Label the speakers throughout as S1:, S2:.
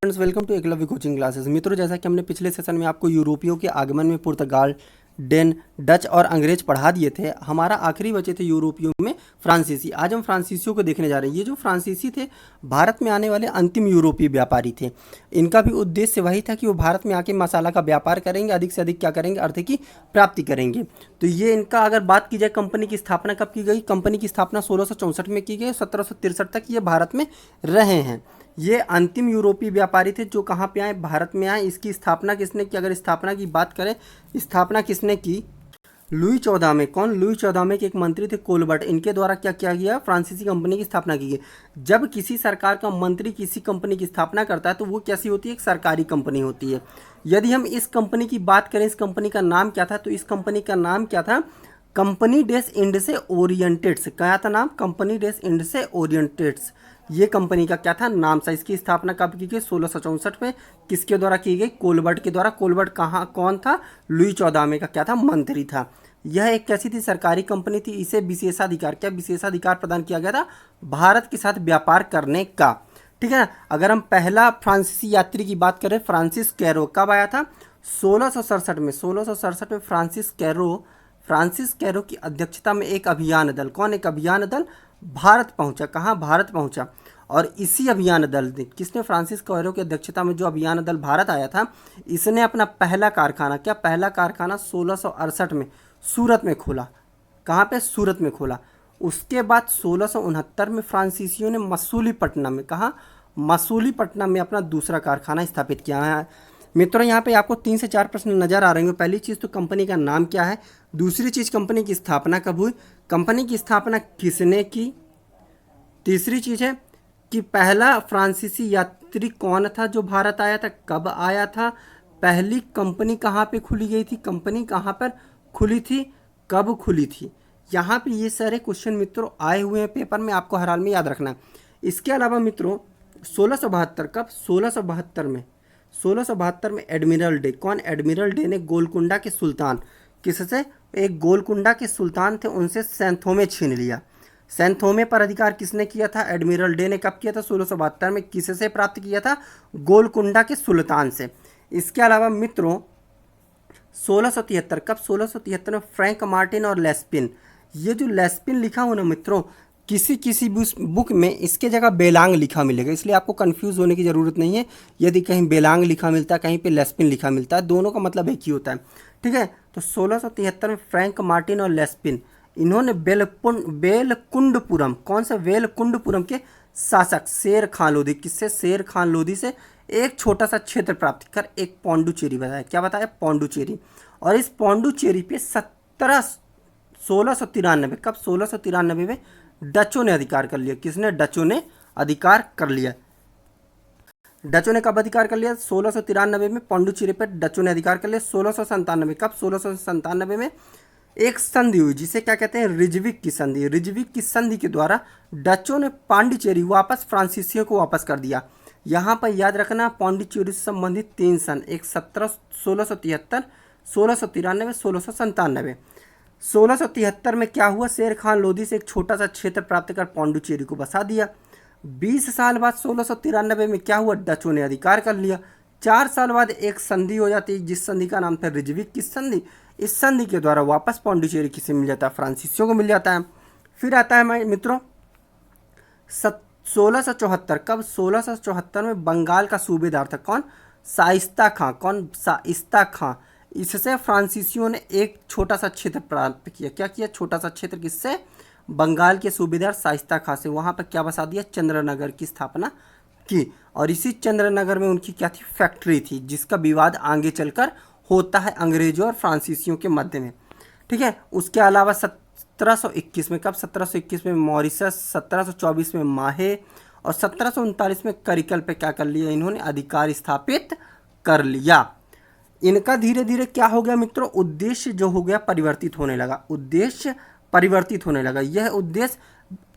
S1: Friends, welcome to Eklavya coaching classes. मित्रों, जैसा कि हमने पिछले सेशन में आपको यूरोपियों के आगमन में पुर्तगाल, डेन, डच और अंग्रेज पढ़ा दिए थे। हमारा आखिरी बचे थे यूरोपियों में फ्रांसीसी। आज हम फ्रांसीसियों को देखने जा रहे हैं। ये जो फ्रांसीसी थे, भारत में आने वाले अंतिम यूरोपीय व्यापारी थे। इनका भी उद्देश्य वही था कि वो भारत में आके मसाला का व्यापार करेंगे, अधिक से अधिक क्या करेंगे, अर्थ की प्राप्ति करेंगे। तो ये इनका अगर बात की जाए, कंपनी की स्थापना कब की गई? कंपनी की स्थापना 1664 में की गई। 1763 तक ये भारत में रहे हैं। ये अंतिम यूरोपीय व्यापारी थे जो कहाँ पे आए? भारत में आए। इसकी स्थापना किसने की? अगर स्थापना की बात करें, स्थापना किसने की? लुई 14 में। कौन? लुई 14 में के एक मंत्री थे, कोलबर्ट। इनके द्वारा क्या किया गया? फ्रांसीसी कंपनी की स्थापना की गई। जब किसी सरकार का मंत्री किसी कंपनी की स्थापना करता है तो वो कैसी होती है? एक सरकारी कंपनी होती है। यदि हम इस कंपनी की बात करें, इस कंपनी का नाम क्या था? तो इस कंपनी का नाम क्या था? कंपनी डेस इंडिसे ओरिएंटेड्स। क्या था नाम? कंपनी डेस इंडिसे ओरिएंटेड्स। ये कंपनी का क्या था? नाम था। इसकी स्थापना कब की गई? 1664 में। किसके द्वारा की गई? कोलबर्ट के द्वारा। कोलबर्ट कहाँ कौन था? लुई 14 में का क्या था? मंत्री था। यह एक कैसी थी? सरकारी कंपनी थी। इसे विशेषाधिकार, क्या विशेषाधिकार प्रदान किया गया था? भारत के साथ व्यापार करने का। ठीक है ना। अगर हम पहला फ्रांसीसी यात्री की बात करें, फ्रांसिस कैरो, कब आया था? 1667 में। 1667 में फ्रांसिस कैरो की अध्यक्षता में एक अभियान दल, कौन? एक अभियान दल भारत पहुंचा। कहाँ? भारत पहुंचा। और इसी अभियान दल ने, किसने? फ्रांसिस कैरो की अध्यक्षता में जो अभियान दल भारत आया था, इसने अपना पहला कारखाना, क्या पहला कारखाना 1668 में सूरत में खोला। कहाँ पे? सूरत में खोला। उसके बाद 1669 में फ्रांसीसियों ने मसूलीपट्टनम में, कहाँ? मसूलीपट्टनम में अपना दूसरा कारखाना स्थापित किया है। मित्रों, यहाँ पे आपको 3 से 4 प्रश्न नजर आ रहे होंगे। पहली चीज़ तो कंपनी का नाम क्या है। दूसरी चीज़, कंपनी की स्थापना कब हुई, कंपनी की स्थापना किसने की। तीसरी चीज़ है कि पहला फ्रांसीसी यात्री कौन था जो भारत आया था, कब आया था। पहली कंपनी कहाँ पे खुली गई थी, कंपनी कहाँ पर खुली थी, कब खुली थी। यहाँ पे ये सारे क्वेश्चन मित्रों आए हुए हैं पेपर में, आपको हर हाल में याद रखना है। इसके अलावा मित्रों 1672, कब? 1672 में एडमिरल डे, कौन? एडमिरल डे ने गोलकुंडा के सुल्तान, किससे? एक गोलकुंडा के सुल्तान थे, उनसे सैंथोमे छीन लिया। सैंथोमे पर अधिकार किसने किया था? एडमिरल डे ने। कब किया था? 1672 में। किससे प्राप्त किया था? गोलकुंडा के सुल्तान से। इसके अलावा मित्रों 1673, कब? 1673 में फ्रैंक मार्टिन और लेस्पिन। ये जो लेस्पिन लिखा हो ना मित्रों, किसी बुक में इसके जगह बेलांग लिखा मिलेगा, इसलिए आपको कंफ्यूज होने की ज़रूरत नहीं है। यदि कहीं बेलांग लिखा मिलता है, कहीं पे लेस्पिन लिखा मिलता है, दोनों का मतलब एक ही होता है। ठीक है। तो 1673 में फ्रैंक मार्टिन और लेस्पिन, इन्होंने बेलकुंडपुरम, कौन सा? बेलकुंडपुरम के शासक शेर खान लोधी, किससे? शेर खान लोधी से एक छोटा सा क्षेत्र प्राप्त कर एक पौंडुचेरी बताया। क्या बताया? पौंडुचेरी। और इस पौंडुचेरी पे 1693, कब? 1693 में डचों ने अधिकार कर लिया। किसने? डचों ने अधिकार कर लिया। डचों ने कब अधिकार कर लिया? 1693 में पौंडुचेरी पर डचों ने अधिकार कर लिया। 1697, कब? 1697 में एक संधि हुई जिसे क्या कहते हैं? रिजविक की संधि। रिजविक की संधि के द्वारा डचों ने पांडिचेरी वापस फ्रांसीसियों को वापस कर दिया। यहाँ पर याद रखना, पांडिचेरी से संबंधित 3 सन, एक 1673, 1693, 1697। 1673 में क्या हुआ? शेर खान लोधी से एक छोटा सा क्षेत्र प्राप्त कर पौंडुचेरी को बसा दिया। 20 साल बाद 1693 में क्या हुआ? डचों ने अधिकार कर लिया। 4 साल बाद एक संधि हो जाती है जिस संधि का नाम था रिजविक की संधि। इस संधि के द्वारा वापस पौंडुचेरी किसे मिल जाता है? फ्रांसीसियों को मिल जाता है। फिर आता है मित्रों 1674, कब? 1674 में बंगाल का सूबेदार था, कौन? शाइस्ता खां। कौन? शाइस्ता खां। इससे फ्रांसीसियों ने एक छोटा सा क्षेत्र प्राप्त किया। क्या किया? छोटा सा क्षेत्र, किससे? बंगाल के सूबेदार शाइस्ता खां से। वहाँ पर क्या बसा दिया? चंद्रनगर की स्थापना की। और इसी चंद्रनगर में उनकी क्या थी? फैक्ट्री थी, जिसका विवाद आगे चलकर होता है अंग्रेजों और फ्रांसीसियों के मध्य में। ठीक है। उसके अलावा 1721 में, कब? 1721 में मॉरिशस, 1724 में माहे और 1739 में करिकल पे क्या कर लिया? इन्होंने अधिकार स्थापित कर लिया। इनका धीरे धीरे क्या हो गया मित्रों? उद्देश्य जो हो गया परिवर्तित होने लगा। उद्देश्य परिवर्तित होने लगा। यह उद्देश्य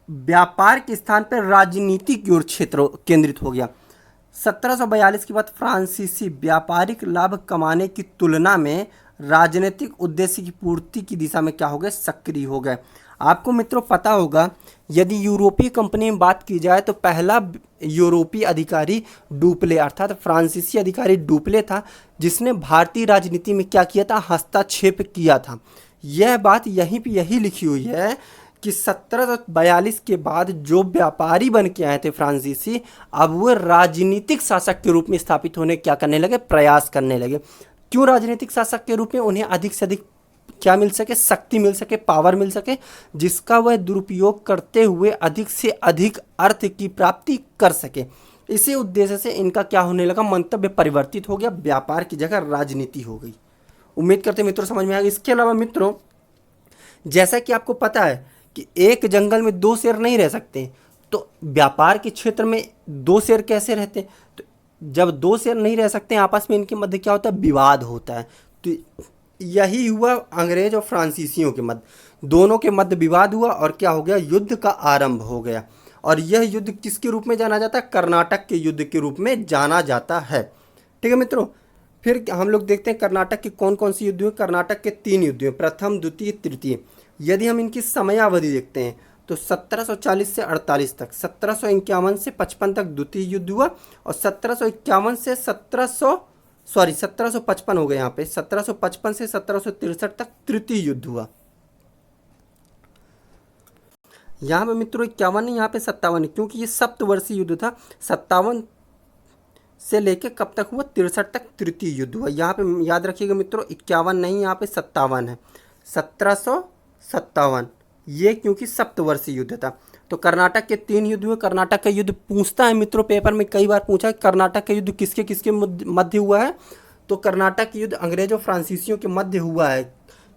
S1: व्यापार के स्थान पर राजनीति की ओर क्षेत्र केंद्रित हो गया। 1742 के बाद फ्रांसीसी व्यापारिक लाभ कमाने की तुलना में राजनीतिक उद्देश्य की पूर्ति की दिशा में क्या हो गए? सक्रिय हो गए। आपको मित्रों पता होगा, यदि यूरोपीय कंपनी में बात की जाए तो पहला यूरोपीय अधिकारी डुप्ले अर्थात फ्रांसीसी अधिकारी डुप्ले था, जिसने भारतीय राजनीति में क्या किया था, हस्तक्षेप किया था। यह बात यहीं पे यही लिखी हुई है कि 1742 के बाद जो व्यापारी बन के आए थे फ्रांसीसी, अब वो राजनीतिक शासक के रूप में स्थापित होने क्या करने लगे, प्रयास करने लगे। क्यों राजनीतिक शासक के रूप में? उन्हें अधिक से अधिक क्या मिल सके, शक्ति मिल सके, पावर मिल सके, जिसका वह दुरुपयोग करते हुए अधिक से अधिक अर्थ की प्राप्ति कर सके। इसी उद्देश्य से इनका क्या होने लगा, मंतव्य परिवर्तित हो गया, व्यापार की जगह राजनीति हो गई। उम्मीद करते मित्रों समझ में आ गया। इसके अलावा मित्रों, जैसा कि आपको पता है कि एक जंगल में दो शेर नहीं रह सकते, तो व्यापार के क्षेत्र में दो शेर कैसे रहते? तो जब दो शेर नहीं रह सकते आपस में, इनके मध्य क्या होता है, विवाद होता है। तो यही हुआ अंग्रेज और फ्रांसीसियों के मध्य, दोनों के मध्य विवाद हुआ और क्या हो गया, युद्ध का आरंभ हो गया। और यह युद्ध किसके रूप में जाना जाता है, कर्नाटक के युद्ध के रूप में जाना जाता है। ठीक है मित्रों, फिर हम लोग देखते हैं कर्नाटक के कौन कौन से युद्ध हुए। कर्नाटक के 3 युद्ध हुए, प्रथम, द्वितीय, तृतीय। यदि हम इनकी समयावधि देखते हैं तो 1740 से 48 तक, 1751 से 55 तक द्वितीय युद्ध हुआ, और 1751 से 1755 हो गए यहाँ पे, 1755 से 1763 तक तृतीय युद्ध हुआ। यहाँ पे मित्रों 51 नहीं, यहाँ पे 57, क्योंकि ये सप्तवर्षीय युद्ध था। 57 से लेके कब तक हुआ, 63 तक तृतीय युद्ध हुआ। यहाँ पे याद रखिएगा मित्रों, 51 नहीं, यहाँ पे 57 है, 1757, ये क्योंकि सप्तवर्षीय युद्ध था। तो कर्नाटक के 3 युद्ध हुए। कर्नाटक का युद्ध पूछता है मित्रों, पेपर में कई बार पूछा है, कर्नाटक का युद्ध किसके किसके मध्य हुआ है? तो कर्नाटक युद्ध अंग्रेजों फ्रांसीसियों के मध्य हुआ है।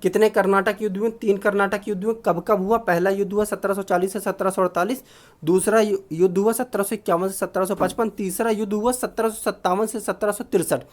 S1: कितने कर्नाटक युद्ध हुए? 3 कर्नाटक युद्ध हुए। कब कब हुआ? पहला युद्ध हुआ 1740 से 1748, दूसरा युद्ध हुआ 1751 से 1755, तीसरा युद्ध हुआ 1757 से 1763।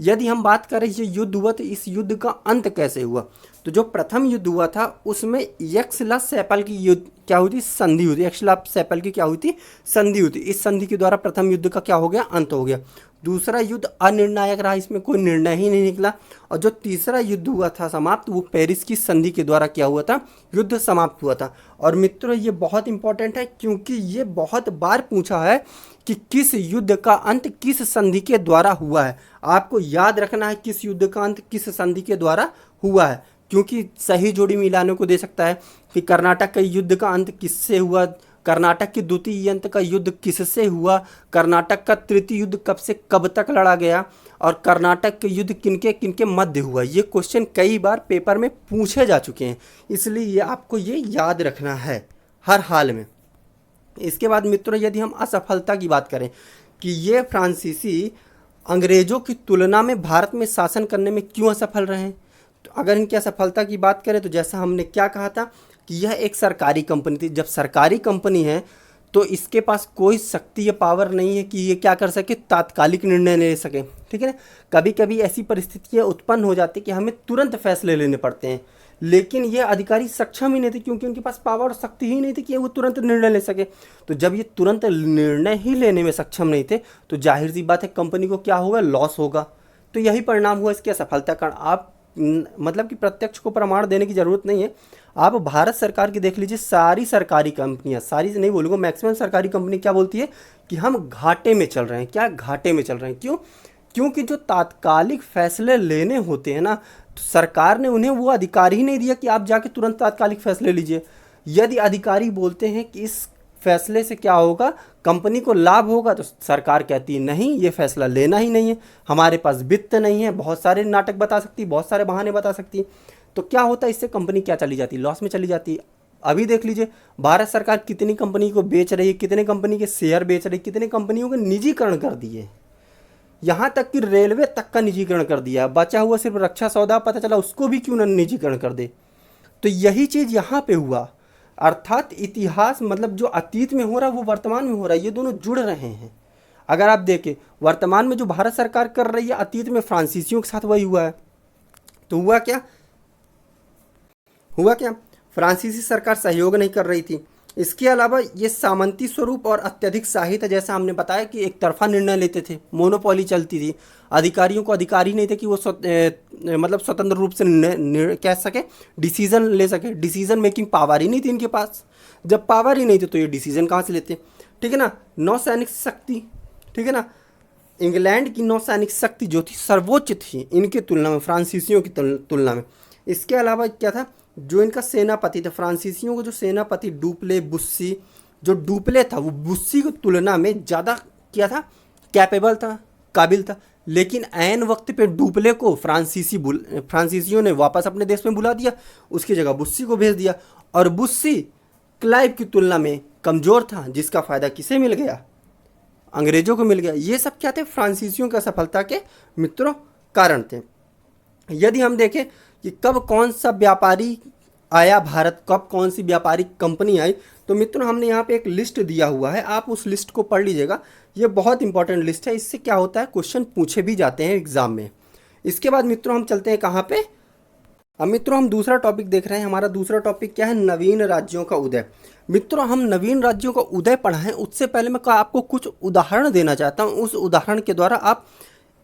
S1: यदि हम बात करें ये युद्ध हुआ तो इस युद्ध का अंत कैसे हुआ? तो जो प्रथम युद्ध हुआ था उसमें एक्स-ला-सैपल की युद्ध क्या हुई थी, संधि हुई थी। एक्स-ला-सैपल की क्या हुई थी, संधि हुई थी। इस संधि के द्वारा प्रथम युद्ध का क्या हो गया, अंत हो गया। दूसरा युद्ध अनिर्णायक रहा, इसमें कोई निर्णय ही नहीं निकला। और जो तीसरा युद्ध हुआ था समाप्त, वो पेरिस की संधि के द्वारा क्या हुआ था, युद्ध समाप्त हुआ था। और मित्रों ये बहुत इंपॉर्टेंट है, क्योंकि ये बहुत बार पूछा है कि किस युद्ध का अंत किस संधि के द्वारा हुआ है। आपको याद रखना है किस युद्ध का अंत किस संधि के द्वारा हुआ है, क्योंकि सही जोड़ी मिलाने को दे सकता है कि कर्नाटक का युद्ध का अंत किससे हुआ, कर्नाटक की द्वितीय अंत का युद्ध किससे हुआ, कर्नाटक का तृतीय युद्ध कब से कब तक लड़ा गया, और कर्नाटक के युद्ध किनके किनके मध्य हुआ। ये क्वेश्चन कई बार पेपर में पूछे जा चुके हैं, इसलिए ये आपको ये याद रखना है हर हाल में। इसके बाद मित्रों यदि हम असफलता की बात करें कि ये फ्रांसीसी अंग्रेजों की तुलना में भारत में शासन करने में क्यों असफल रहे हैं, तो अगर इनकी असफलता की बात करें तो जैसा हमने क्या कहा था कि यह एक सरकारी कंपनी थी। जब सरकारी कंपनी है तो इसके पास कोई शक्ति या पावर नहीं है कि ये क्या कर सके, तात्कालिक निर्णय ले सके। ठीक है ना, कभी कभी ऐसी परिस्थितियाँ उत्पन्न हो जाती कि हमें तुरंत फैसले लेने पड़ते हैं, लेकिन ये अधिकारी सक्षम ही नहीं थे, क्योंकि उनके पास पावर और शक्ति ही नहीं थी कि वो तुरंत निर्णय ले सके। तो जब ये तुरंत निर्णय ही लेने में सक्षम नहीं थे तो जाहिर सी बात है कंपनी को क्या होगा, लॉस होगा। तो यही परिणाम हुआ इसकी असफलता का। आप मतलब कि प्रत्यक्ष को प्रमाण देने की ज़रूरत नहीं है, आप भारत सरकार की देख लीजिए, सारी सरकारी कंपनियां, सारी नहीं बोलूँगा, मैक्सिमम सरकारी कंपनी क्या बोलती है कि हम घाटे में चल रहे हैं। क्या घाटे में चल रहे हैं? क्यों? क्योंकि जो तात्कालिक फैसले लेने होते हैं ना, तो सरकार ने उन्हें वो अधिकार ही नहीं दिया कि आप जाके तुरंत तात्कालिक फैसले लीजिए। यदि अधिकारी बोलते हैं कि इस फैसले से क्या होगा, कंपनी को लाभ होगा, तो सरकार कहती है नहीं, ये फैसला लेना ही नहीं है, हमारे पास वित्त नहीं है। बहुत सारे नाटक बता सकती है, बहुत सारे बहाने बता सकती है। तो क्या होता है, इससे कंपनी क्या चली जाती है, लॉस में चली जाती है। अभी देख लीजिए भारत सरकार कितनी कंपनी को बेच रही है, कितने कंपनी के शेयर बेच रही है, कितने कंपनियों का निजीकरण कर दिए, यहाँ तक कि रेलवे तक का निजीकरण कर दिया। बचा हुआ सिर्फ रक्षा सौदा, पता चला उसको भी क्यों न निजीकरण कर दे। तो यही चीज़ यहाँ पे हुआ, अर्थात इतिहास मतलब जो अतीत में हो रहा है वो वर्तमान में हो रहा है, ये दोनों जुड़ रहे हैं। अगर आप देखें वर्तमान में जो भारत सरकार कर रही है, अतीत में फ्रांसीसियों के साथ वही हुआ है। तो हुआ क्या, फ्रांसीसी सरकार सहयोग नहीं कर रही थी, इसके अलावा ये सामंती स्वरूप और अत्यधिक साहित्य, जैसा हमने बताया कि एक तरफा निर्णय लेते थे, मोनोपोली चलती थी, अधिकारियों को अधिकारी नहीं थे कि वो मतलब स्वतंत्र रूप से कह सके, डिसीजन ले सके, डिसीजन मेकिंग पावर ही नहीं थी इनके पास। जब पावर ही नहीं थी तो ये डिसीजन कहाँ से लेते, ठीक है ना। नौसैनिक शक्ति, ठीक है ना, इंग्लैंड की नौसैनिक शक्ति जो थी सर्वोच्च थी इनकी तुलना में, फ्रांसीसियों की तुलना में। इसके अलावा क्या था, जो इनका सेनापति था, फ्रांसीसियों को जो सेनापति डुप्ले बुस्सी, जो डुप्ले था वो बुस्सी की तुलना में ज़्यादा क्या था, कैपेबल था, काबिल था। लेकिन ऐन वक्त पे डुप्ले को फ्रांसीसियों ने वापस अपने देश में बुला दिया, उसकी जगह बुस्सी को भेज दिया। और बुस्सी क्लाइव की तुलना में कमज़ोर था, जिसका फ़ायदा किसे मिल गया, अंग्रेज़ों को मिल गया। ये सब क्या थे, फ्रांसीसियों का सफलता के मित्रों कारण थे। यदि हम देखें कि कब कौन सा व्यापारी आया भारत, कब कौन सी व्यापारिक कंपनी आई, तो मित्रों हमने यहाँ पे एक लिस्ट दिया हुआ है, आप उस लिस्ट को पढ़ लीजिएगा। ये बहुत इंपॉर्टेंट लिस्ट है, इससे क्या होता है, क्वेश्चन पूछे भी जाते हैं एग्जाम में। इसके बाद मित्रों हम चलते हैं कहाँ पे, अब मित्रों हम दूसरा टॉपिक देख रहे हैं। हमारा दूसरा टॉपिक क्या है, नवीन राज्यों का उदय। मित्रों हम नवीन राज्यों का उदय पढ़ा है, उससे पहले मैं आपको कुछ उदाहरण देना चाहता हूँ। उस उदाहरण के द्वारा आप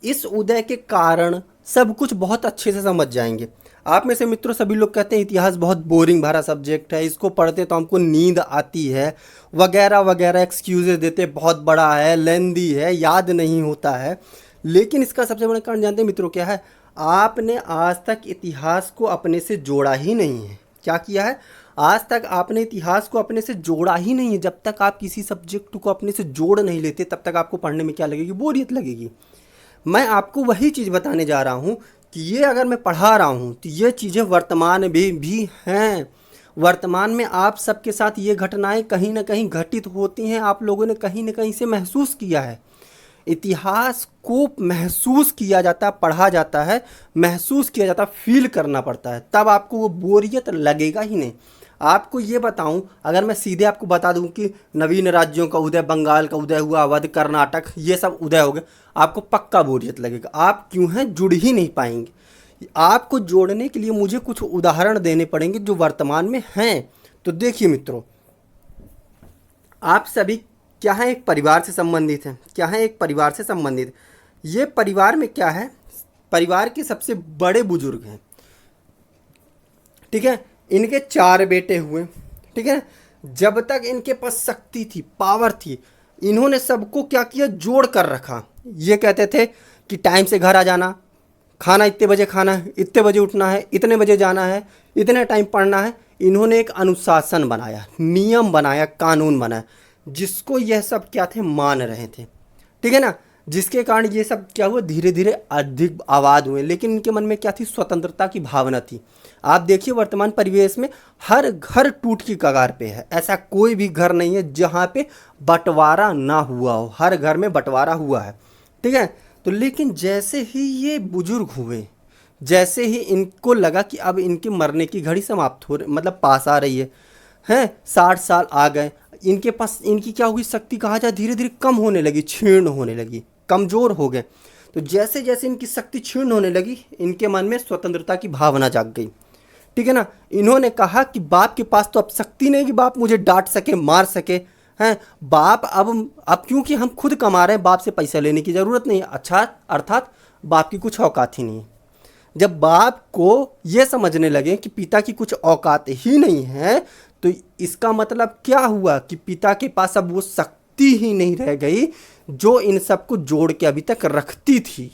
S1: इस उदय के कारण सब कुछ बहुत अच्छे से समझ जाएंगे। आप में से मित्रों सभी लोग कहते हैं इतिहास बहुत बोरिंग भरा सब्जेक्ट है, इसको पढ़ते तो हमको नींद आती है वगैरह वगैरह, एक्सक्यूजेस देते, बहुत बड़ा है, लेंदी है, याद नहीं होता है। लेकिन इसका सबसे बड़ा कारण जानते हैं मित्रों क्या है, आपने आज तक इतिहास को अपने से जोड़ा ही नहीं है। क्या किया है, आज तक आपने इतिहास को अपने से जोड़ा ही नहीं है। जब तक आप किसी सब्जेक्ट को अपने से जोड़ नहीं लेते तब तक आपको पढ़ने में क्या लगेगी, बोरियत लगेगी। मैं आपको वही चीज़ बताने जा रहा हूँ कि ये अगर मैं पढ़ा रहा हूँ तो ये चीज़ें वर्तमान में भी हैं। वर्तमान में आप सबके साथ ये घटनाएं कहीं ना कहीं घटित होती हैं, आप लोगों ने कहीं ना कहीं से महसूस किया है। इतिहास को महसूस किया जाता है, पढ़ा जाता है, महसूस किया जाता है, फील करना पड़ता है, तब आपको वो बोरियत लगेगा ही नहीं। आपको ये बताऊं, अगर मैं सीधे आपको बता दूं कि नवीन राज्यों का उदय, बंगाल का उदय हुआ, अवध, कर्नाटक, ये सब उदय हो गए, आपको पक्का बोरियत लगेगा। आप क्यों हैं, जुड़ ही नहीं पाएंगे। आपको जोड़ने के लिए मुझे कुछ उदाहरण देने पड़ेंगे जो वर्तमान में हैं। तो देखिए मित्रों, आप सभी क्या है, एक परिवार से संबंधित हैं, क्या है, एक परिवार से संबंधित। ये परिवार में क्या है, परिवार के सबसे बड़े बुजुर्ग हैं, ठीक है। इनके 4 बेटे हुए, ठीक है। जब तक इनके पास शक्ति थी, पावर थी, इन्होंने सबको क्या किया, जोड़ कर रखा। ये कहते थे कि टाइम से घर आ जाना, खाना इतने बजे खाना है, इतने बजे उठना है, इतने बजे जाना है, इतने टाइम पढ़ना है। इन्होंने एक अनुशासन बनाया, नियम बनाया, कानून बनाया, जिसको यह सब क्या थे, मान रहे थे, ठीक है ना। जिसके कारण ये सब क्या हुआ, धीरे धीरे अधिक आबाद हुए। लेकिन इनके मन में क्या थी, स्वतंत्रता की भावना थी। आप देखिए वर्तमान परिवेश में हर घर टूट की कगार पे है। ऐसा कोई भी घर नहीं है जहाँ पे बंटवारा ना हुआ हो, हर घर में बंटवारा हुआ है, ठीक है। तो लेकिन जैसे ही ये बुजुर्ग हुए, जैसे ही इनको लगा कि अब इनके मरने की घड़ी समाप्त हो मतलब पास आ रही है 60 साल आ गए, इनके पास इनकी क्या हुई, शक्ति कहा जाए धीरे धीरे कम होने लगी, क्षीण होने लगी, कमज़ोर हो गए। तो जैसे जैसे इनकी शक्ति क्षीण होने लगी, इनके मन में स्वतंत्रता की भावना जाग गई, ठीक है ना। इन्होंने कहा कि बाप के पास तो अब शक्ति नहीं कि बाप मुझे डांट सके, मार सके, हैं बाप अब क्योंकि हम खुद कमा रहे हैं, बाप से पैसा लेने की ज़रूरत नहीं है। अच्छा, अर्थात बाप की कुछ औकात ही नहीं है। जब बाप को ये समझने लगे कि पिता की कुछ औकात ही नहीं है, तो इसका मतलब क्या हुआ कि पिता के पास अब वो शक्ति ही नहीं रह गई जो इन सबको जोड़ के अभी तक रखती थी।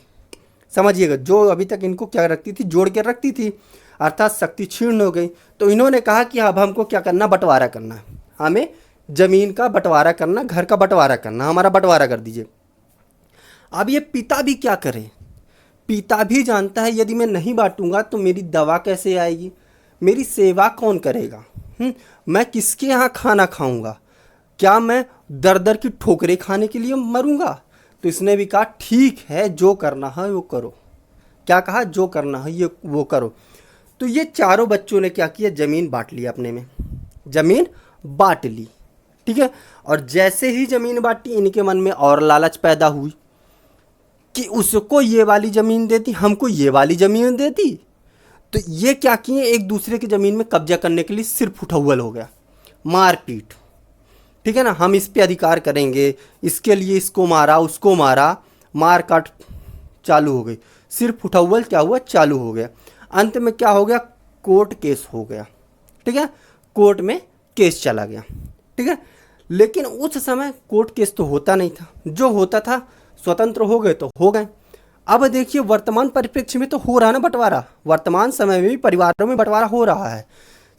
S1: समझिएगा, जो अभी तक इनको क्या रखती थी, जोड़ के रखती थी, अर्थात शक्ति क्षीण हो गई। तो इन्होंने कहा कि अब हमको क्या करना, बंटवारा करना है, हमें ज़मीन का बंटवारा करना, घर का बंटवारा करना, हमारा बंटवारा कर दीजिए। अब ये पिता भी क्या करे, पिता भी जानता है यदि मैं नहीं बांटूंगा तो मेरी दवा कैसे आएगी, मेरी सेवा कौन करेगा, मैं किसके यहाँ खाना खाऊंगा, क्या मैं दर दर की ठोकरें खाने के लिए मरूंगा। तो इसने भी कहा ठीक है, जो करना है वो करो। क्या कहा, जो करना है ये वो करो। तो ये चारों बच्चों ने क्या किया, ज़मीन बांट ली, अपने में ज़मीन बांट ली, ठीक है। और जैसे ही ज़मीन बांटी, इनके मन में और लालच पैदा हुई कि उसको ये वाली ज़मीन देती, हमको ये वाली ज़मीन देती। तो ये क्या किए, एक दूसरे की ज़मीन में कब्जा करने के लिए सिर्फ उठौल हो गया, मारपीट, ठीक है ना, हम इस पे अधिकार करेंगे, इसके लिए इसको मारा उसको मारा, मार काट चालू हो गई, सिर्फ उठौल क्या हुआ, चालू हो गया। अंत में क्या हो गया, कोर्ट केस हो गया। ठीक है, कोर्ट में केस चला गया। ठीक है, लेकिन उस समय कोर्ट केस तो होता नहीं था, जो होता था स्वतंत्र हो गए तो हो गए। अब देखिए वर्तमान परिप्रेक्ष्य में तो हो रहा है ना बंटवारा, वर्तमान समय में भी परिवारों में बंटवारा हो रहा है,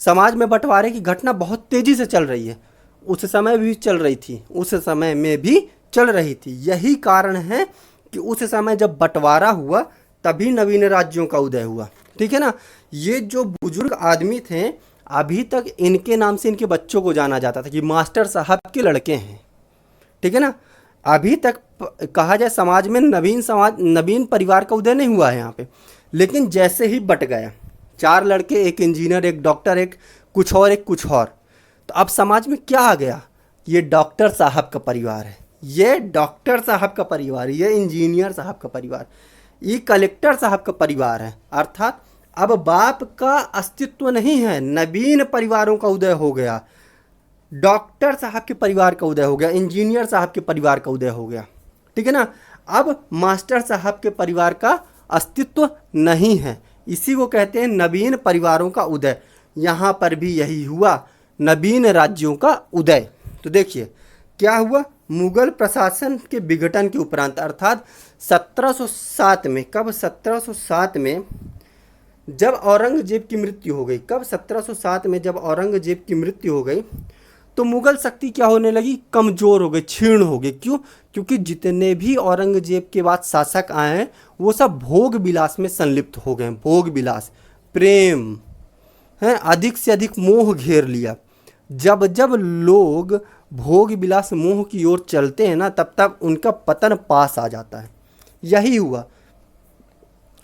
S1: समाज में बंटवारे की घटना बहुत तेजी से चल रही है। उस समय भी चल रही थी, उस समय में भी चल रही थी। यही कारण है कि उस समय जब बंटवारा हुआ तभी नवीन राज्यों का उदय हुआ। ठीक है ना, ये जो बुजुर्ग आदमी थे अभी तक इनके नाम से इनके बच्चों को जाना जाता था कि मास्टर साहब के लड़के हैं। ठीक है ना, अभी तक कहा जाए समाज में नवीन परिवार का उदय नहीं हुआ है यहाँ पे। लेकिन जैसे ही बट गया, 4 लड़के, एक इंजीनियर, एक डॉक्टर, एक कुछ और, एक कुछ और, तो अब समाज में क्या आ गया, ये डॉक्टर साहब का परिवार है, ये डॉक्टर साहब का परिवार, ये इंजीनियर साहब का परिवार, ये कलेक्टर साहब का परिवार है। अर्थात अब बाप का अस्तित्व नहीं है, नवीन परिवारों का उदय हो गया, डॉक्टर साहब के परिवार का उदय हो गया, इंजीनियर साहब के परिवार का उदय हो गया। ठीक है ना, अब मास्टर साहब के परिवार का अस्तित्व नहीं है, इसी को कहते हैं नवीन परिवारों का उदय। यहाँ पर भी यही हुआ, नवीन राज्यों का उदय। तो देखिए क्या हुआ, मुगल प्रशासन के विघटन के उपरांत अर्थात 1707 में, कब 1707 में जब औरंगजेब की मृत्यु हो गई, कब 1707 में जब औरंगजेब की मृत्यु हो गई तो मुगल शक्ति क्या होने लगी, कमज़ोर हो गई, क्षीण हो गई। क्यों, क्योंकि जितने भी औरंगजेब के बाद शासक आए हैं वो सब भोग विलास में संलिप्त हो गए। भोग विलास, प्रेम है, अधिक से अधिक मोह घेर लिया। जब जब लोग भोग विलास मोह की ओर चलते हैं ना, तब तब उनका पतन पास आ जाता है। यही हुआ,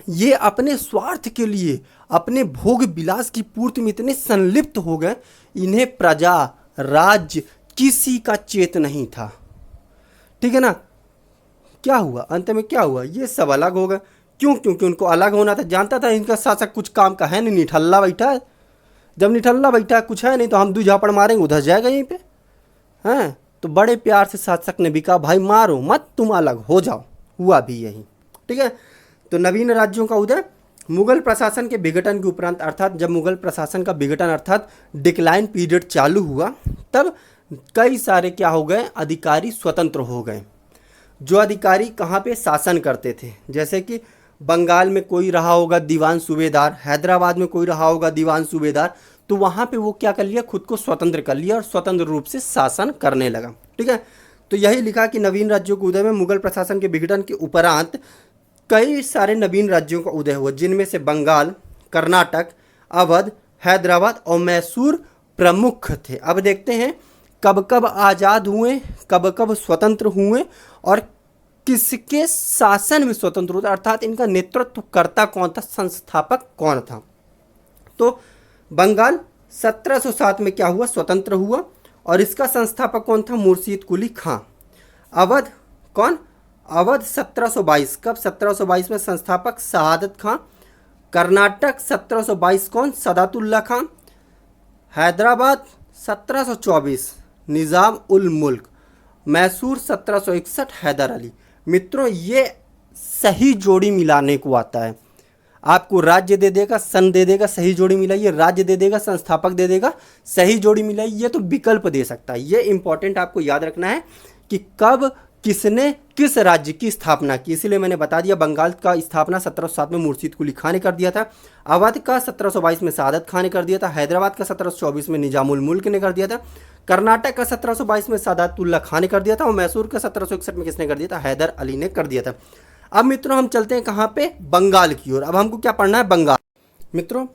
S1: ये अपने स्वार्थ के लिए, अपने भोग विलास की पूर्ति में इतने संलिप्त हो गए, इन्हें प्रजा राज्य किसी का चेत नहीं था। ठीक है ना, क्या हुआ, अंत में क्या हुआ, ये सब अलग हो गए। क्यों, क्योंकि उनको अलग होना था, जानता था इनका शासक कुछ काम का है नहीं, निठल्ला बैठा है। जब निठल्ला बैठा है, कुछ है नहीं, तो हम दू झापड़ मारेंगे उधर जाएगा यहीं पे, हैं। तो बड़े प्यार से शासक ने भी कहा भाई मारो मत, तुम अलग हो जाओ। हुआ भी यही। ठीक है, तो नवीन राज्यों का उदय मुगल प्रशासन के विघटन के उपरांत, अर्थात जब मुगल प्रशासन का विघटन अर्थात डिक्लाइन पीरियड चालू हुआ, तब कई सारे क्या हो गए, अधिकारी स्वतंत्र हो गए। जो अधिकारी कहाँ पे शासन करते थे, जैसे कि बंगाल में कोई रहा होगा दीवान सूबेदार, हैदराबाद में कोई रहा होगा दीवान सूबेदार, तो वहाँ पे वो क्या कर लिया, खुद को स्वतंत्र कर लिया और स्वतंत्र रूप से शासन करने लगा। ठीक है, तो यही लिखा कि नवीन राज्यों के उदय में मुगल प्रशासन के विघटन के उपरांत कई सारे नवीन राज्यों का उदय हुआ, जिनमें से बंगाल, कर्नाटक, अवध, हैदराबाद और मैसूर प्रमुख थे। अब देखते हैं कब कब आज़ाद हुए, कब कब स्वतंत्र हुए और किसके शासन में स्वतंत्र हुआ, अर्थात इनका नेतृत्व करता कौन था, संस्थापक कौन था। तो बंगाल 1707 में क्या हुआ, स्वतंत्र हुआ और इसका संस्थापक कौन था, मुर्शीद कुली खां। अवध कौन, अवध 1722, कब 1722 में संस्थापक शहादत खां। कर्नाटक 1722 कौन, सदातुल्ला खां। हैदराबाद 1724 निज़ाम उल मुल्क। मैसूर 1761 हैदर अली। मित्रों ये सही जोड़ी मिलाने को आता है, आपको राज्य दे देगा, सन दे देगा, सही जोड़ी मिलाइए, राज्य दे देगा, संस्थापक दे देगा, सही जोड़ी मिलाइए, ये तो विकल्प दे सकता है। ये इंपॉर्टेंट आपको याद रखना है कि कब किसने किस राज्य की स्थापना की। इसीलिए मैंने बता दिया, बंगाल का स्थापना 1707 में मुर्शीद कुली खां ने कर दिया था, अवध का 1722 में शहादत खां ने कर दिया था, हैदराबाद का 1724 में निजामुल मुल्क ने कर दिया था, कर्नाटक का 1722 में सादातुल्ला खां ने कर दिया था और मैसूर का 1761 में किसने कर दिया था, हैदर अली ने कर दिया था। अब मित्रों हम चलते हैं कहाँ पे, बंगाल की ओर। अब हमको क्या पढ़ना है, बंगाल। मित्रों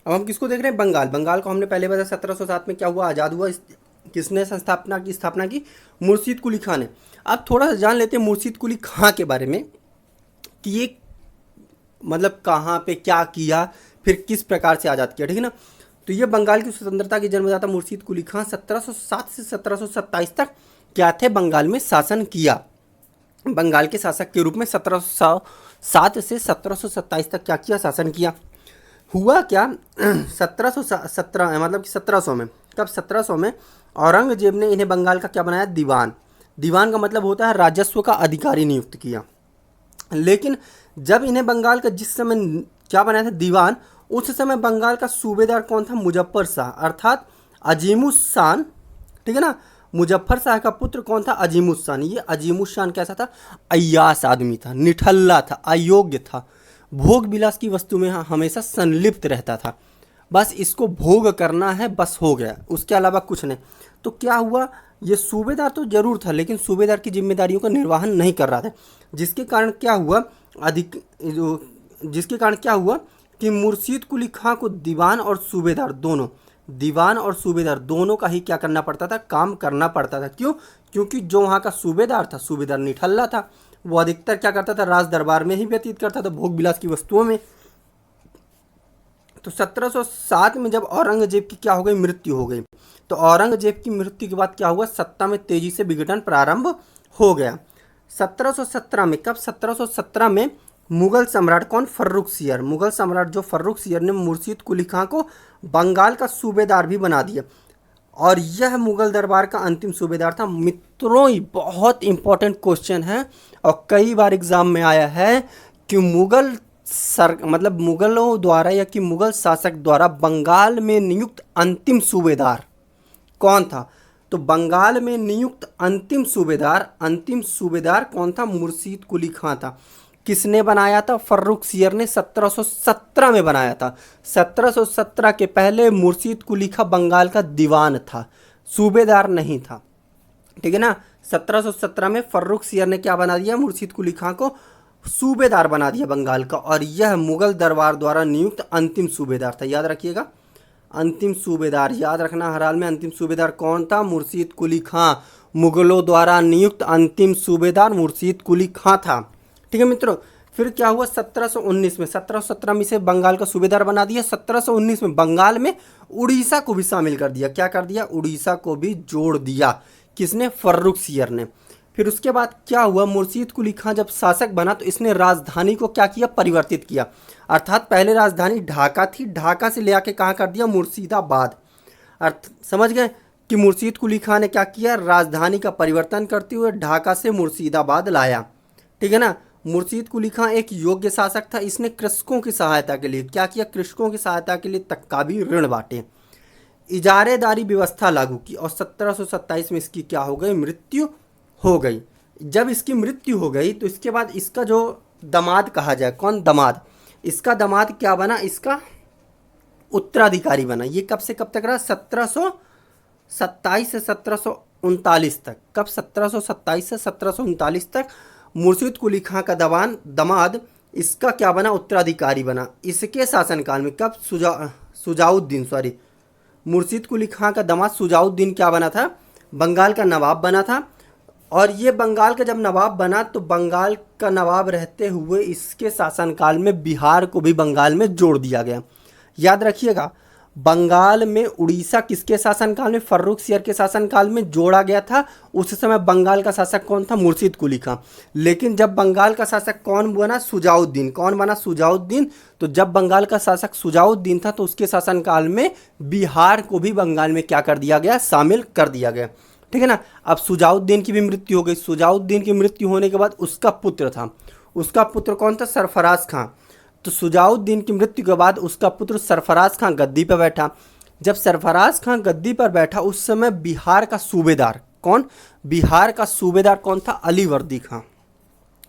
S1: अब हम किसको देख रहे हैं, बंगाल। बंगाल को हमने पहले बताया 1707 में क्या हुआ, आज़ाद हुआ। किसने स्थापना की, मुर्शीद कुली खां ने। अब थोड़ा सा जान लेते हैं मुर्शीद कुली खां के बारे में कि ये मतलब कहाँ पे क्या किया, फिर किस प्रकार से आज़ाद किया। ठीक है ना, तो ये बंगाल की स्वतंत्रता के जन्मदाता मुर्शीद कुली खां 1707 से 1727 तक क्या थे, बंगाल में शासन किया। बंगाल के शासक के रूप में 1707 से 1727 तक क्या किया, शासन किया। हुआ क्या 1717 मतलब कि 1700 में, कब 1700 में औरंगजेब ने इन्हें बंगाल का क्या बनाया, दीवान। दीवान का मतलब होता है राजस्व का अधिकारी नियुक्त किया। लेकिन जब इन्हें बंगाल का जिस समय क्या बनाया था, दीवान, उस समय बंगाल का सूबेदार कौन था, मुजफ्फर शाह अर्थात अजीमुशान, ठीक है ना। मुजफ्फर शाह का पुत्र कौन था, अजीमुशान। ये अजीमुशान कैसा था, अय्यास आदमी था, निठल्ला था, अयोग्य था, भोग विलास की वस्तु में हमेशा संलिप्त रहता था। बस इसको भोग करना है, बस हो गया, उसके अलावा कुछ नहीं। तो क्या हुआ, ये सूबेदार तो जरूर था लेकिन सूबेदार की जिम्मेदारियों का निर्वहन नहीं कर रहा था, जिसके कारण क्या हुआ, जिसके कारण क्या हुआ कि मुर्शीद कुली खां को दीवान और सूबेदार दोनों का ही क्या करना पड़ता था, काम करना पड़ता था। क्यों, क्योंकि जो वहाँ का सूबेदार था, सूबेदार निठल्ला था, वो अधिकतर क्या करता था, राज दरबार में ही व्यतीत करता था, भोग विलास की वस्तुओं में। तो 1707 में जब औरंगजेब की क्या हो गई, मृत्यु हो गई, तो औरंगजेब की मृत्यु के बाद क्या हुआ, सत्ता में तेजी से विघटन प्रारंभ हो गया। 1717 में, कब, 1717 में मुगल सम्राट कौन, फर्रुखसियर, मुगल सम्राट जो फर्रुखसियर ने मुर्शीद कुली खां को बंगाल का सूबेदार भी बना दिया, और यह मुगल दरबार का अंतिम सूबेदार था। मित्रों, ये बहुत इंपॉर्टेंट क्वेश्चन है और कई बार एग्जाम में आया है कि मुगलों द्वारा या कि मुगल शासक द्वारा बंगाल में नियुक्त अंतिम सूबेदार कौन था। तो बंगाल में नियुक्त अंतिम सूबेदार कौन था, मुर्शीद कुली खां था। किसने बनाया था, फर्रुखसियर ने 1717 में बनाया था। 1717 के पहले मुर्शीद कुली खां बंगाल का दीवान था, सूबेदार नहीं था, ठीक है ना। 1717 में फर्रुखसियर ने क्या बना दिया, मुर्शीद कुली खां को सूबेदार बना दिया बंगाल का, और यह मुगल दरबार द्वारा नियुक्त अंतिम सूबेदार था। याद रखिएगा, अंतिम सूबेदार याद रखना हर हाल में। अंतिम सूबेदार कौन था, मुर्शीद कुली खां, मुगलों द्वारा नियुक्त अंतिम सूबेदार मुर्शीद कुली खां था, ठीक है मित्रों। फिर क्या हुआ, 1719 में, 1717 में से बंगाल का सूबेदार बना दिया। 1719 में बंगाल में उड़ीसा को भी शामिल कर दिया। क्या कर दिया, उड़ीसा को भी जोड़ दिया। किसने, फर्रुखसियर ने। फिर उसके बाद क्या हुआ, मुर्शीद कुली खां जब शासक बना तो इसने राजधानी को क्या किया, परिवर्तित किया। अर्थात पहले राजधानी ढाका थी, ढाका से ले आके कहाँ कर दिया, मुर्शिदाबाद। समझ गए कि मुर्शीद कुली खां ने क्या किया, राजधानी का परिवर्तन करते हुए ढाका से मुर्शिदाबाद लाया, ठीक है ना। मुर्शीद कुली खां एक योग्य शासक था। इसने कृषकों की सहायता के लिए क्या किया, कृषकों की सहायता के लिए तत्कालीन ऋण बांटे, इजारेदारी व्यवस्था लागू की, और 1727 में इसकी क्या हो गई, मृत्यु हो गई। जब इसकी मृत्यु हो गई तो इसके बाद इसका जो दामाद कहा जाए, कौन, दामाद, इसका दामाद क्या बना, इसका उत्तराधिकारी बना। ये कब से कब तक रहा, 1727 से 1739 तक। कब, 1727 से 1739 तक मुर्शीद कुली खां का दामाद इसका क्या बना, उत्तराधिकारी बना। इसके शासनकाल में कब, मुर्शीद कुली खां का दामाद सुजाउद्दीन क्या बना था, बंगाल का नवाब बना था। और ये बंगाल का जब नवाब बना तो बंगाल का नवाब रहते हुए इसके शासनकाल में बिहार को भी बंगाल में जोड़ दिया गया। याद रखिएगा, बंगाल में उड़ीसा किसके शासनकाल में, फर्रुखसियर के शासनकाल में जोड़ा गया था। उस समय बंगाल का शासक कौन था, मुर्शीद कुली खां। लेकिन जब बंगाल का शासक कौन बना, सुजाउद्दीन। कौन बना, सुजाउद्दीन। तो जब बंगाल का शासक सुजाउद्दीन था तो उसके शासनकाल में बिहार को भी बंगाल में क्या कर दिया गया, शामिल कर दिया गया, ठीक है ना। अब सुजाउद्दीन की भी मृत्यु हो गई। सुजाउद्दीन की मृत्यु होने के बाद उसका पुत्र था, उसका पुत्र कौन था, सरफराज खां। तो सुजाउद्दीन की मृत्यु के बाद उसका पुत्र सरफराज खां गद्दी पर बैठा। जब सरफराज खां गद्दी पर बैठा उस समय बिहार का सूबेदार कौन, बिहार का सूबेदार कौन था, अलीवर्दी खां।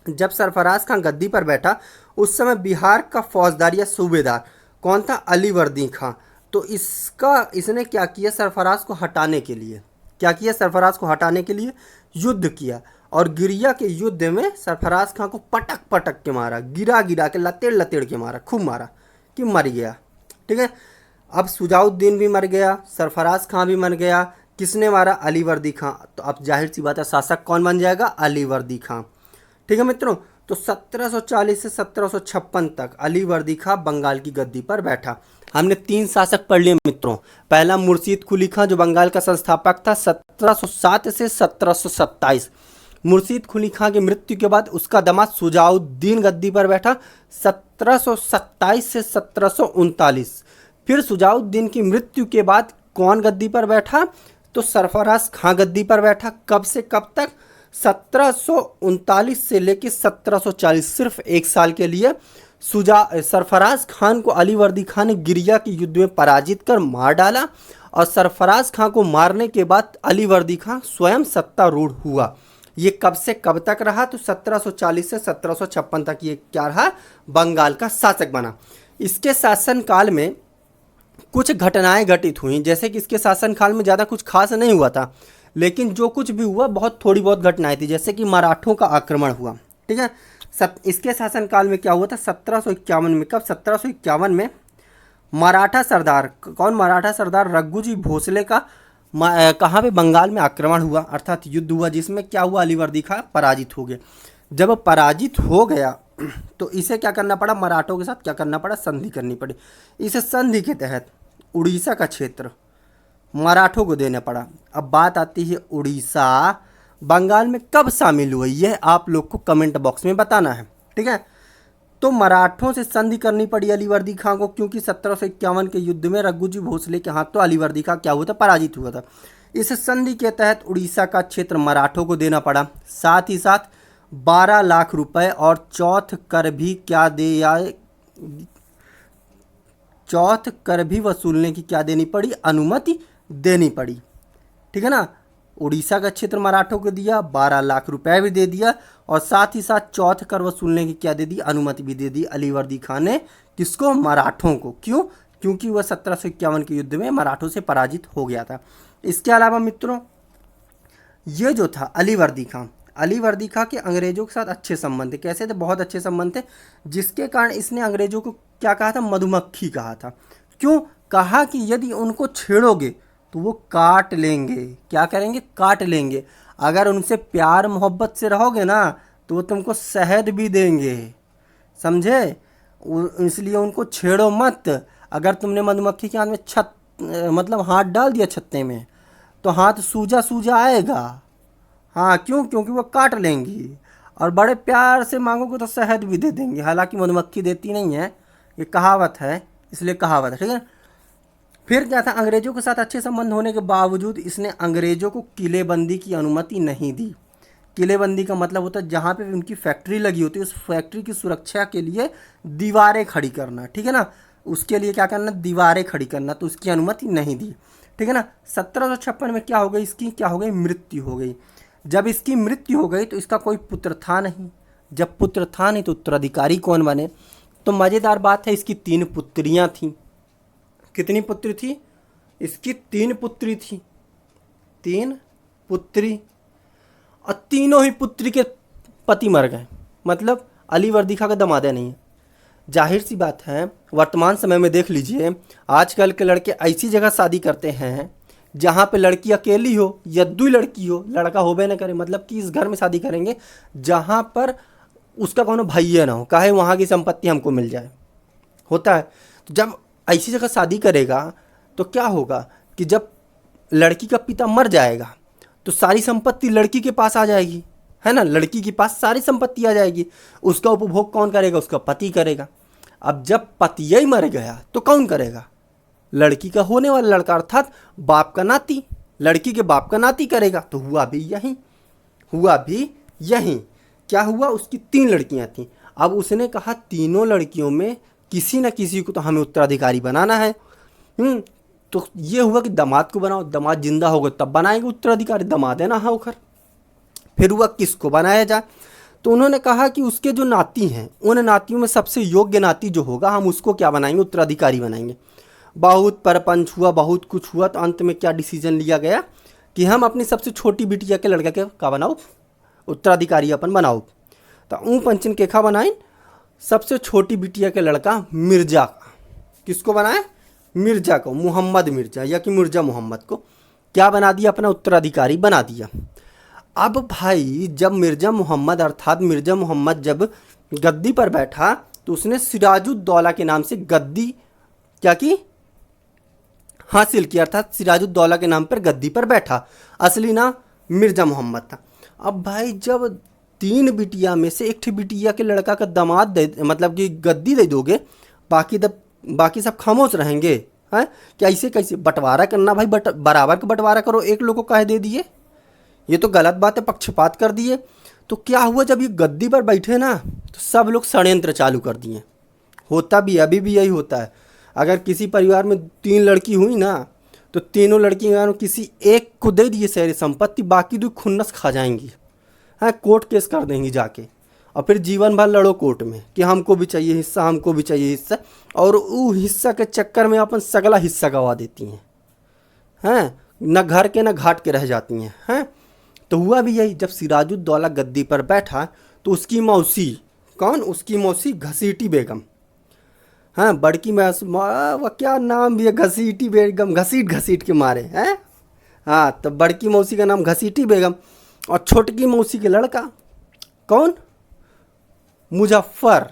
S1: जब सरफराज खां गद्दी पर बैठा उस समय बिहार का फौजदार या सूबेदार कौन था, अलीवर्दी खां। तो इसने क्या किया, सरफराज को हटाने के लिए क्या किया, सरफराज को हटाने के लिए युद्ध किया, और गिरिया के युद्ध में सरफराज खां को पटक पटक के मारा, गिरा गिरा के लतेड़ लतेड़ के मारा, खूब मारा कि मर गया, ठीक है। अब सुजाउद्दीन भी मर गया, सरफराज खां भी मर गया। किसने मारा, अलीवर्दी खां। तो अब जाहिर सी बात है शासक कौन बन जाएगा, अलीवर्दी खां, ठीक है मित्रों। तो 1740 से 1756 तक अलीवर्दी खां बंगाल की गद्दी पर बैठा। हमने 3 शासक पढ़ लिए मित्रों। पहला मुर्शीद कुली खां जो बंगाल का संस्थापक था, 1707 से 1727। मुर्शीद कुली खां की मृत्यु के बाद उसका दामाद सुजाउद्दीन गद्दी पर बैठा 1727 से 1739। फिर सुजाउद्दीन की मृत्यु के बाद कौन गद्दी पर बैठा, तो तो सरफराज खां गद्दी पर बैठा कब से कब तक? 1739 से लेकर 1740, सिर्फ एक साल के लिए। सरफराज खान को अली वर्दी खान ने गिरिया के युद्ध में पराजित कर मार डाला और सरफराज खान को मारने के बाद अली वर्दी खान स्वयं सत्तारूढ़ हुआ। ये कब से कब तक रहा? तो 1740 से 1756 तक ये क्या रहा? बंगाल का शासक बना। इसके शासनकाल में कुछ घटनाएं घटित हुई, जैसे कि इसके शासनकाल में ज़्यादा कुछ खास नहीं हुआ था, लेकिन जो कुछ भी हुआ बहुत थोड़ी बहुत घटनाएं थी, जैसे कि मराठों का आक्रमण हुआ। ठीक है, इसके शासनकाल में क्या हुआ था? 1751 में। कब? 1751 में मराठा सरदार, कौन मराठा सरदार? रघुजी भोसले का कहाँ पे? बंगाल में आक्रमण हुआ, अर्थात युद्ध हुआ, जिसमें क्या हुआ? अली वर्दी खान पराजित हो गए। जब पराजित हो गया तो इसे क्या करना पड़ा? मराठों के साथ क्या करना पड़ा? संधि करनी पड़ी। इस संधि के तहत उड़ीसा का क्षेत्र मराठों को देना पड़ा। अब बात आती है उड़ीसा बंगाल में कब शामिल हुई, यह आप लोग को कमेंट बॉक्स में बताना है। ठीक है, तो मराठों से संधि करनी पड़ी अली वर्दी खां को, क्योंकि 1751 के युद्ध में रघुजी भोसले के हाथ तो अली वर्दी खां क्या हुआ था? पराजित हुआ था। इस संधि के तहत उड़ीसा का क्षेत्र मराठों को देना पड़ा। साथ ही साथ 12 लाख रुपए और चौथ कर भी क्या दे आए, चौथ कर भी वसूलने की क्या देनी पड़ी? अनुमति देनी पड़ी। ठीक है ना, उड़ीसा का क्षेत्र मराठों को दिया, 12 लाख रुपए भी दे दिया और साथ ही साथ चौथ कर वसूलने की क्या दे दी? अनुमति भी दे दी अली वर्दी खान ने। किसको? मराठों को। क्यों? क्योंकि वह 1751 के युद्ध में मराठों से पराजित हो गया था। इसके अलावा मित्रों, ये जो था अली वर्दी खां के अंग्रेजों के साथ अच्छे संबंध थे। कैसे थे? बहुत अच्छे संबंध थे, जिसके कारण इसने अंग्रेजों को क्या कहा था? मधुमक्खी कहा था। क्यों कहा? कि यदि उनको छेड़ोगे तो वो काट लेंगे। क्या करेंगे? काट लेंगे। अगर उनसे प्यार मोहब्बत से रहोगे ना तो वो तुमको शहद भी देंगे, समझे? इसलिए उनको छेड़ो मत। अगर तुमने मधुमक्खी के हाथ में मतलब हाथ डाल दिया छत्ते में तो हाथ सूजा सूजा आएगा। हाँ, क्यों? क्योंकि वो काट लेंगी। और बड़े प्यार से मांगोगे तो शहद भी दे देंगे। हालांकि मधुमक्खी देती नहीं है, ये कहावत है, इसलिए कहावत है। ठीक है, फिर क्या था? अंग्रेजों के साथ अच्छे संबंध होने के बावजूद इसने अंग्रेजों को किलेबंदी की अनुमति नहीं दी। किलेबंदी का मतलब होता है जहाँ पे उनकी फैक्ट्री लगी होती है उस फैक्ट्री की सुरक्षा के लिए दीवारें खड़ी करना। ठीक है ना, उसके लिए क्या करना? दीवारें खड़ी करना। तो उसकी अनुमति नहीं दी। ठीक है ना, 1756 में क्या हो गई? इसकी क्या हो गई? मृत्यु हो गई। जब इसकी मृत्यु हो गई तो इसका कोई पुत्र था नहीं। जब पुत्र था नहीं तो उत्तराधिकारी कौन बने? तो मज़ेदार बात है, इसकी 3 पुत्रियाँ थीं। कितनी पुत्री थी? इसकी 3 पुत्री थी। 3 पुत्री, और तीनों ही पुत्री के पति मर गए। मतलब अली वर्दी खां का दमादे नहीं है। जाहिर सी बात है, वर्तमान समय में देख लीजिए, आजकल के लड़के ऐसी जगह शादी करते हैं जहाँ पे लड़की अकेली हो या 2 लड़की हो, लड़का होबे न करे। मतलब कि इस घर में शादी करेंगे जहाँ पर उसका कोनो भैया ना हो, काहे वहाँ की संपत्ति हमको मिल जाए। होता है। तो जब ऐसी जगह शादी करेगा तो क्या होगा कि जब लड़की का पिता मर जाएगा तो सारी संपत्ति लड़की के पास आ जाएगी, है ना? लड़की के पास सारी संपत्ति आ जाएगी। उसका उपभोग कौन करेगा? उसका पति करेगा। अब जब पति ही मर गया तो कौन करेगा? लड़की का होने वाला लड़का, अर्थात बाप का नाती, लड़की के बाप का नाती करेगा। तो हुआ भी यही। क्या हुआ? उसकी 3 लड़कियां थीं। अब उसने कहा तीनों लड़कियों में किसी न किसी को तो हमें उत्तराधिकारी बनाना है। तो ये हुआ कि दामाद को बनाओ। दामाद जिंदा होगा तब बनाएंगे उत्तराधिकारी, दामाद है ना होकर। फिर हुआ किसको बनाया जाए? तो उन्होंने कहा कि उसके जो नाती हैं उन नातियों में सबसे योग्य नाती जो होगा हम उसको क्या बनाएंगे? उत्तराधिकारी बनाएंगे। बहुत परपंच हुआ, बहुत कुछ हुआ, तो अंत में क्या डिसीजन लिया गया कि हम अपनी सबसे छोटी बिटिया के लड़का के का बनाओ उत्तराधिकारी अपन बनाओ। तो ऊँ पंचन के खा बनाए सबसे छोटी बिटिया के लड़का मिर्जा का। किसको बनाए? मिर्जा को, मोहम्मद मिर्जा या कि मिर्जा मोहम्मद को क्या बना दिया? अपना उत्तराधिकारी बना दिया। अब भाई जब मिर्जा मोहम्मद अर्थात मिर्जा मोहम्मद जब गद्दी पर बैठा तो उसने सिराजुद्दौला के नाम से गद्दी क्या की? हासिल किया, अर्थात सिराजुद्दौला के नाम पर गद्दी पर बैठा। असली नाम मिर्जा मोहम्मद था। अब भाई जब 3 बिटिया में से एक बिटिया के लड़का का दामाद दे, मतलब कि गद्दी दे दोगे, बाकी सब खामोश रहेंगे, हैं कि ऐसे कैसे बंटवारा करना भाई, बराबर का बंटवारा करो, एक लोग को काहे दे दिए, ये तो गलत बात है, पक्षपात कर दिए। तो क्या हुआ, जब ये गद्दी पर बैठे ना तो सब लोग षड्यंत्र चालू कर दिए। होता भी अभी भी यही होता है, अगर किसी परिवार में 3 लड़की हुई ना तो तीनों लड़कियां किसी एक को दे दिए सारी संपत्ति, बाकी 2 खुन्नस खा जाएंगी, हाँ कोर्ट केस कर देंगी जाके, और फिर जीवन भर लड़ो कोर्ट में कि हमको भी चाहिए हिस्सा, हमको भी चाहिए हिस्सा, और वो हिस्सा के चक्कर में अपन सगला हिस्सा गवा देती हैं, हैं न घर के न घाट के रह जाती हैं। तो हुआ भी यही, जब सिराजुद्दौला गद्दी पर बैठा तो उसकी मौसी, कौन, उसकी मौसी घसीटी बेगम, हाँ बड़की वह क्या नाम भी है, घसीटी बेगम, घसीट के मारे हैं। हाँ तो बड़की मौसी का नाम घसीटी बेगम, और छोटकी मौसी के लड़का कौन, मुजफ्फर।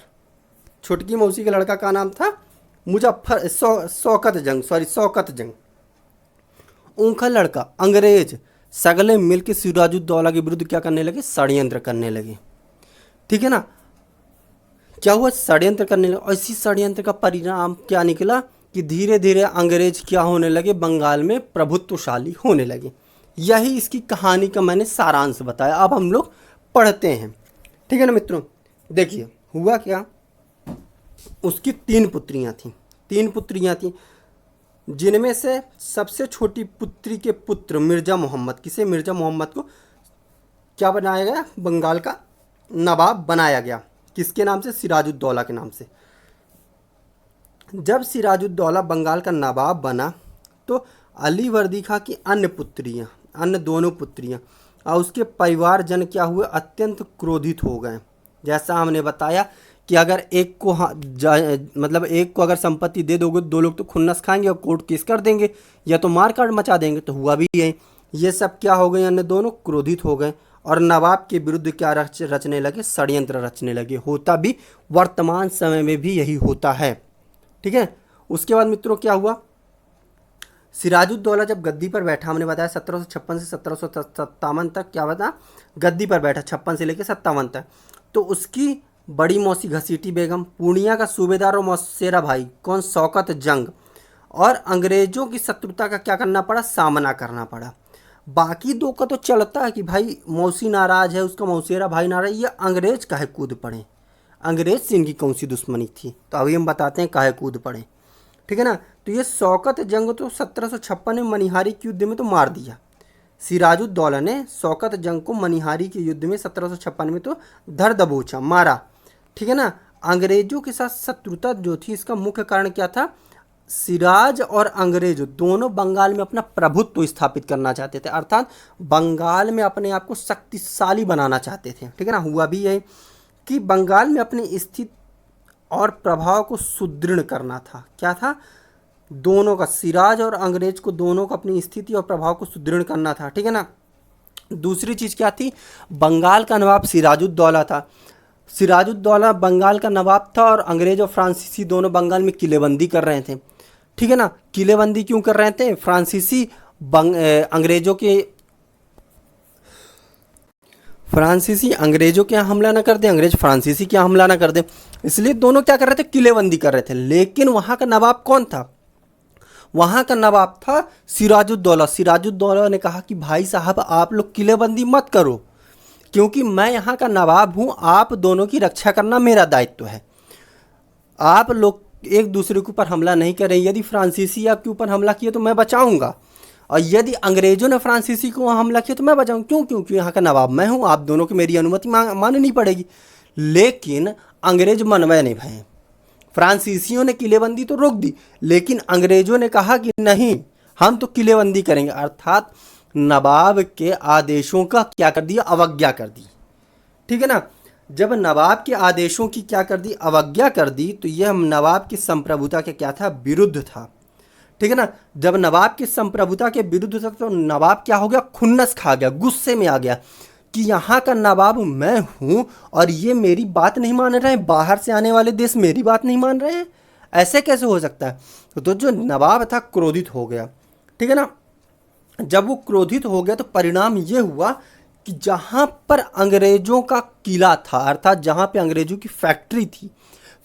S1: छोटकी मौसी के लड़का का नाम था मुजफ्फर, शौकत जंग। उनका लड़का अंग्रेज सगले मिलकर सिराजुद्दौला के विरुद्ध क्या करने लगे, षड्यंत्र करने लगे। ठीक है ना, क्या हुआ, षड्यंत्र करने लगे। इसी षड्यंत्र का परिणाम क्या निकला कि धीरे धीरे अंग्रेज क्या होने लगे, बंगाल में प्रभुत्वशाली होने लगे। यही इसकी कहानी का मैंने सारांश बताया। अब हम लोग पढ़ते हैं, ठीक है ना मित्रों। देखिए हुआ क्या, उसकी 3 पुत्रियां थीं, जिनमें से सबसे छोटी पुत्री के पुत्र मिर्ज़ा मोहम्मद, मिर्ज़ा मोहम्मद को क्या बनाया गया, बंगाल का नवाब बनाया गया। किसके नाम से, सिराजुद्दौला के नाम से। जब सिराजुद्दौला बंगाल का नवाब बना तो अली वर्दी खां की अन्य दोनों पुत्रियां और उसके परिवारजन क्या हुए, अत्यंत क्रोधित हो गए। जैसा हमने बताया कि अगर एक को एक को अगर संपत्ति दे दोगे 2 लोग तो खुन्नस खाएंगे और कोर्ट केस कर देंगे या तो मार काट मचा देंगे। तो हुआ भी यही, ये सब क्या हो गए, अन्य दोनों क्रोधित हो गए और नवाब के विरुद्ध क्या रचने लगे, षड्यंत्र रचने लगे। होता भी वर्तमान समय में भी यही होता है, ठीक है। उसके बाद मित्रों क्या हुआ, सिराजुद्दौला जब गद्दी पर बैठा, हमने बताया 1756 से 1757 तक क्या बता, गद्दी पर बैठा, 56 से लेकर 57 तक। तो उसकी बड़ी मौसी घसीटी बेगम, पूर्णिया का सूबेदार और मौसेरा भाई कौन, शौकत जंग, और अंग्रेजों की शत्रुता का क्या करना पड़ा, सामना करना पड़ा। बाकी 2 का तो चलता है कि भाई मौसी नाराज है, उसका मौसेरा भाई नाराज, ये अंग्रेज काहे कूद पड़े, अंग्रेज से इनकी कौन सी दुश्मनी थी, तो अभी हम बताते हैं काहे कूद पड़े, ठीक है ना। तो ये शौकत जंग तो 1756 में मनिहारी के युद्ध में तो मार दिया, सिराजुद्दौला ने शौकत जंग को मनिहारी के युद्ध में 1756 में तो धर दबोचा, मारा, ठीक है ना। अंग्रेजों के साथ शत्रुता जो थी, इसका मुख्य कारण क्या था, सिराज और अंग्रेज दोनों बंगाल में अपना प्रभुत्व स्थापित करना चाहते थे, अर्थात बंगाल में अपने आप को शक्तिशाली बनाना चाहते थे, ठीक है ना। हुआ भी यही कि बंगाल में अपनी स्थिति और प्रभाव को सुदृढ़ करना था। क्या था, दोनों का, सिराज और अंग्रेज को दोनों को अपनी स्थिति और प्रभाव को सुदृढ़ करना था, ठीक है ना। दूसरी चीज़ क्या थी, बंगाल का नवाब सिराजुद्दौला था। सिराजुद्दौला बंगाल का नवाब था और अंग्रेज और फ्रांसीसी दोनों बंगाल में किलेबंदी कर रहे थे, ठीक है ना। किलेबंदी क्यों कर रहे थे, फ्रांसीसी अंग्रेजों के यहाँ हमला ना कर दे, अंग्रेज फ्रांसीसी के यहाँ हमला ना कर दे, इसलिए दोनों क्या कर रहे थे, किलेबंदी कर रहे थे। लेकिन वहाँ का नवाब कौन था, वहाँ का नवाब था सिराजुद्दौला। सिराजुद्दौला ने कहा कि भाई साहब आप लोग किलेबंदी मत करो, क्योंकि मैं यहाँ का नवाब हूँ, आप दोनों की रक्षा करना मेरा दायित्व है। आप लोग एक दूसरे के ऊपर हमला नहीं करें, यदि फ्रांसीसी आपके ऊपर हमला किए तो मैं बचाऊंगा, और यदि अंग्रेजों ने फ्रांसीसी को हमला किया तो मैं बचाऊँ, क्यों, क्योंकि यहाँ का नवाब मैं हूँ, आप दोनों की मेरी अनुमति माननी पड़ेगी। लेकिन अंग्रेज मनवे नहीं भाई, फ्रांसीसियों ने किलेबंदी तो रोक दी, लेकिन अंग्रेजों ने कहा कि नहीं हम तो किलेबंदी करेंगे, अर्थात नवाब के आदेशों का क्या कर दिया, अवज्ञा कर दी, ठीक है ना। जब नवाब के आदेशों की क्या कर दी, अवज्ञा कर दी, तो यह नवाब की संप्रभुता के क्या था, विरुद्ध था, ठीक है ना। जब नवाब की संप्रभुता के विरुद्ध था तो नवाब क्या हो गया, खुन्नस खा गया, गुस्से में आ गया कि यहाँ का नवाब मैं हूँ और ये मेरी बात नहीं मान रहे हैं, बाहर से आने वाले देश मेरी बात नहीं मान रहे हैं, ऐसे कैसे हो सकता है। तो जो नवाब था क्रोधित हो गया, ठीक है ना। जब वो क्रोधित हो गया तो परिणाम ये हुआ कि जहाँ पर अंग्रेजों का किला था, अर्थात जहाँ पे अंग्रेजों की फैक्ट्री थी,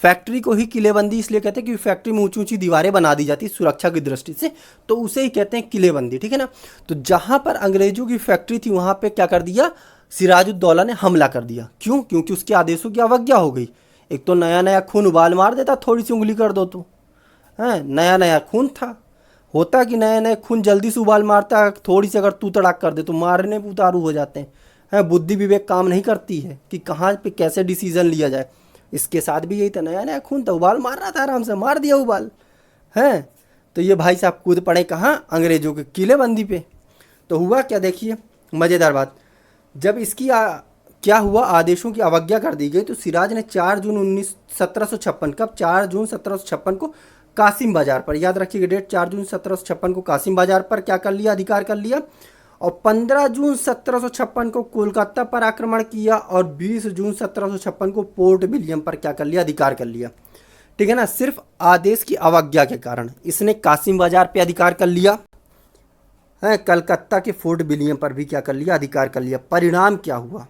S1: फैक्ट्री को ही किलेबंदी इसलिए कहते हैं कि फैक्ट्री में ऊंची ऊंची दीवारें बना दी जाती सुरक्षा की दृष्टि से, तो उसे ही कहते हैं किलेबंदी, ठीक है ना। तो जहाँ पर अंग्रेजों की फैक्ट्री थी वहाँ पे क्या कर दिया, सिराजुद्दौला ने हमला कर दिया। क्यों? क्योंकि उसके आदेशों की अवज्ञा हो गई। एक तो नया नया खून उबाल मार देता, थोड़ी सी उंगली कर दो तो, है नया नया खून था, होता कि नए नए खून जल्दी से उबाल मारता है, थोड़ी सी अगर तू तड़ाक कर दे तो मारने पे उतारू हो जाते हैं। बुद्धि विवेक काम नहीं करती है कि कहाँ पे कैसे डिसीजन लिया जाए। इसके साथ भी यही था, नया नया खून था, उबाल मार रहा था, आराम से मार दिया उबाल, है। तो ये भाई साहब कूद पड़े कहाँ, अंग्रेजों के किलेबंदी पे। तो हुआ क्या, देखिए मज़ेदार बात, जब इसकी क्या हुआ, आदेशों की अवज्ञा कर दी गई, तो सिराज ने 4 जून 1756, कब, 4 जून 1756 को कासिम बाजार पर, याद रखिएगा डेट, 4 जून 1756 को कासिम बाजार पर क्या कर लिया, अधिकार कर लिया। और 15 जून 1756 को कोलकाता पर आक्रमण किया, और 20 जून 1756 को पोर्ट विलियम पर क्या कर लिया, अधिकार कर लिया, ठीक है ना। सिर्फ आदेश की अवज्ञा के कारण इसने कासिम बाजार पे अधिकार कर लिया है, कलकत्ता के फोर्ट विलियम पर भी क्या कर लिया, अधिकार कर लिया। परिणाम क्या हुआ,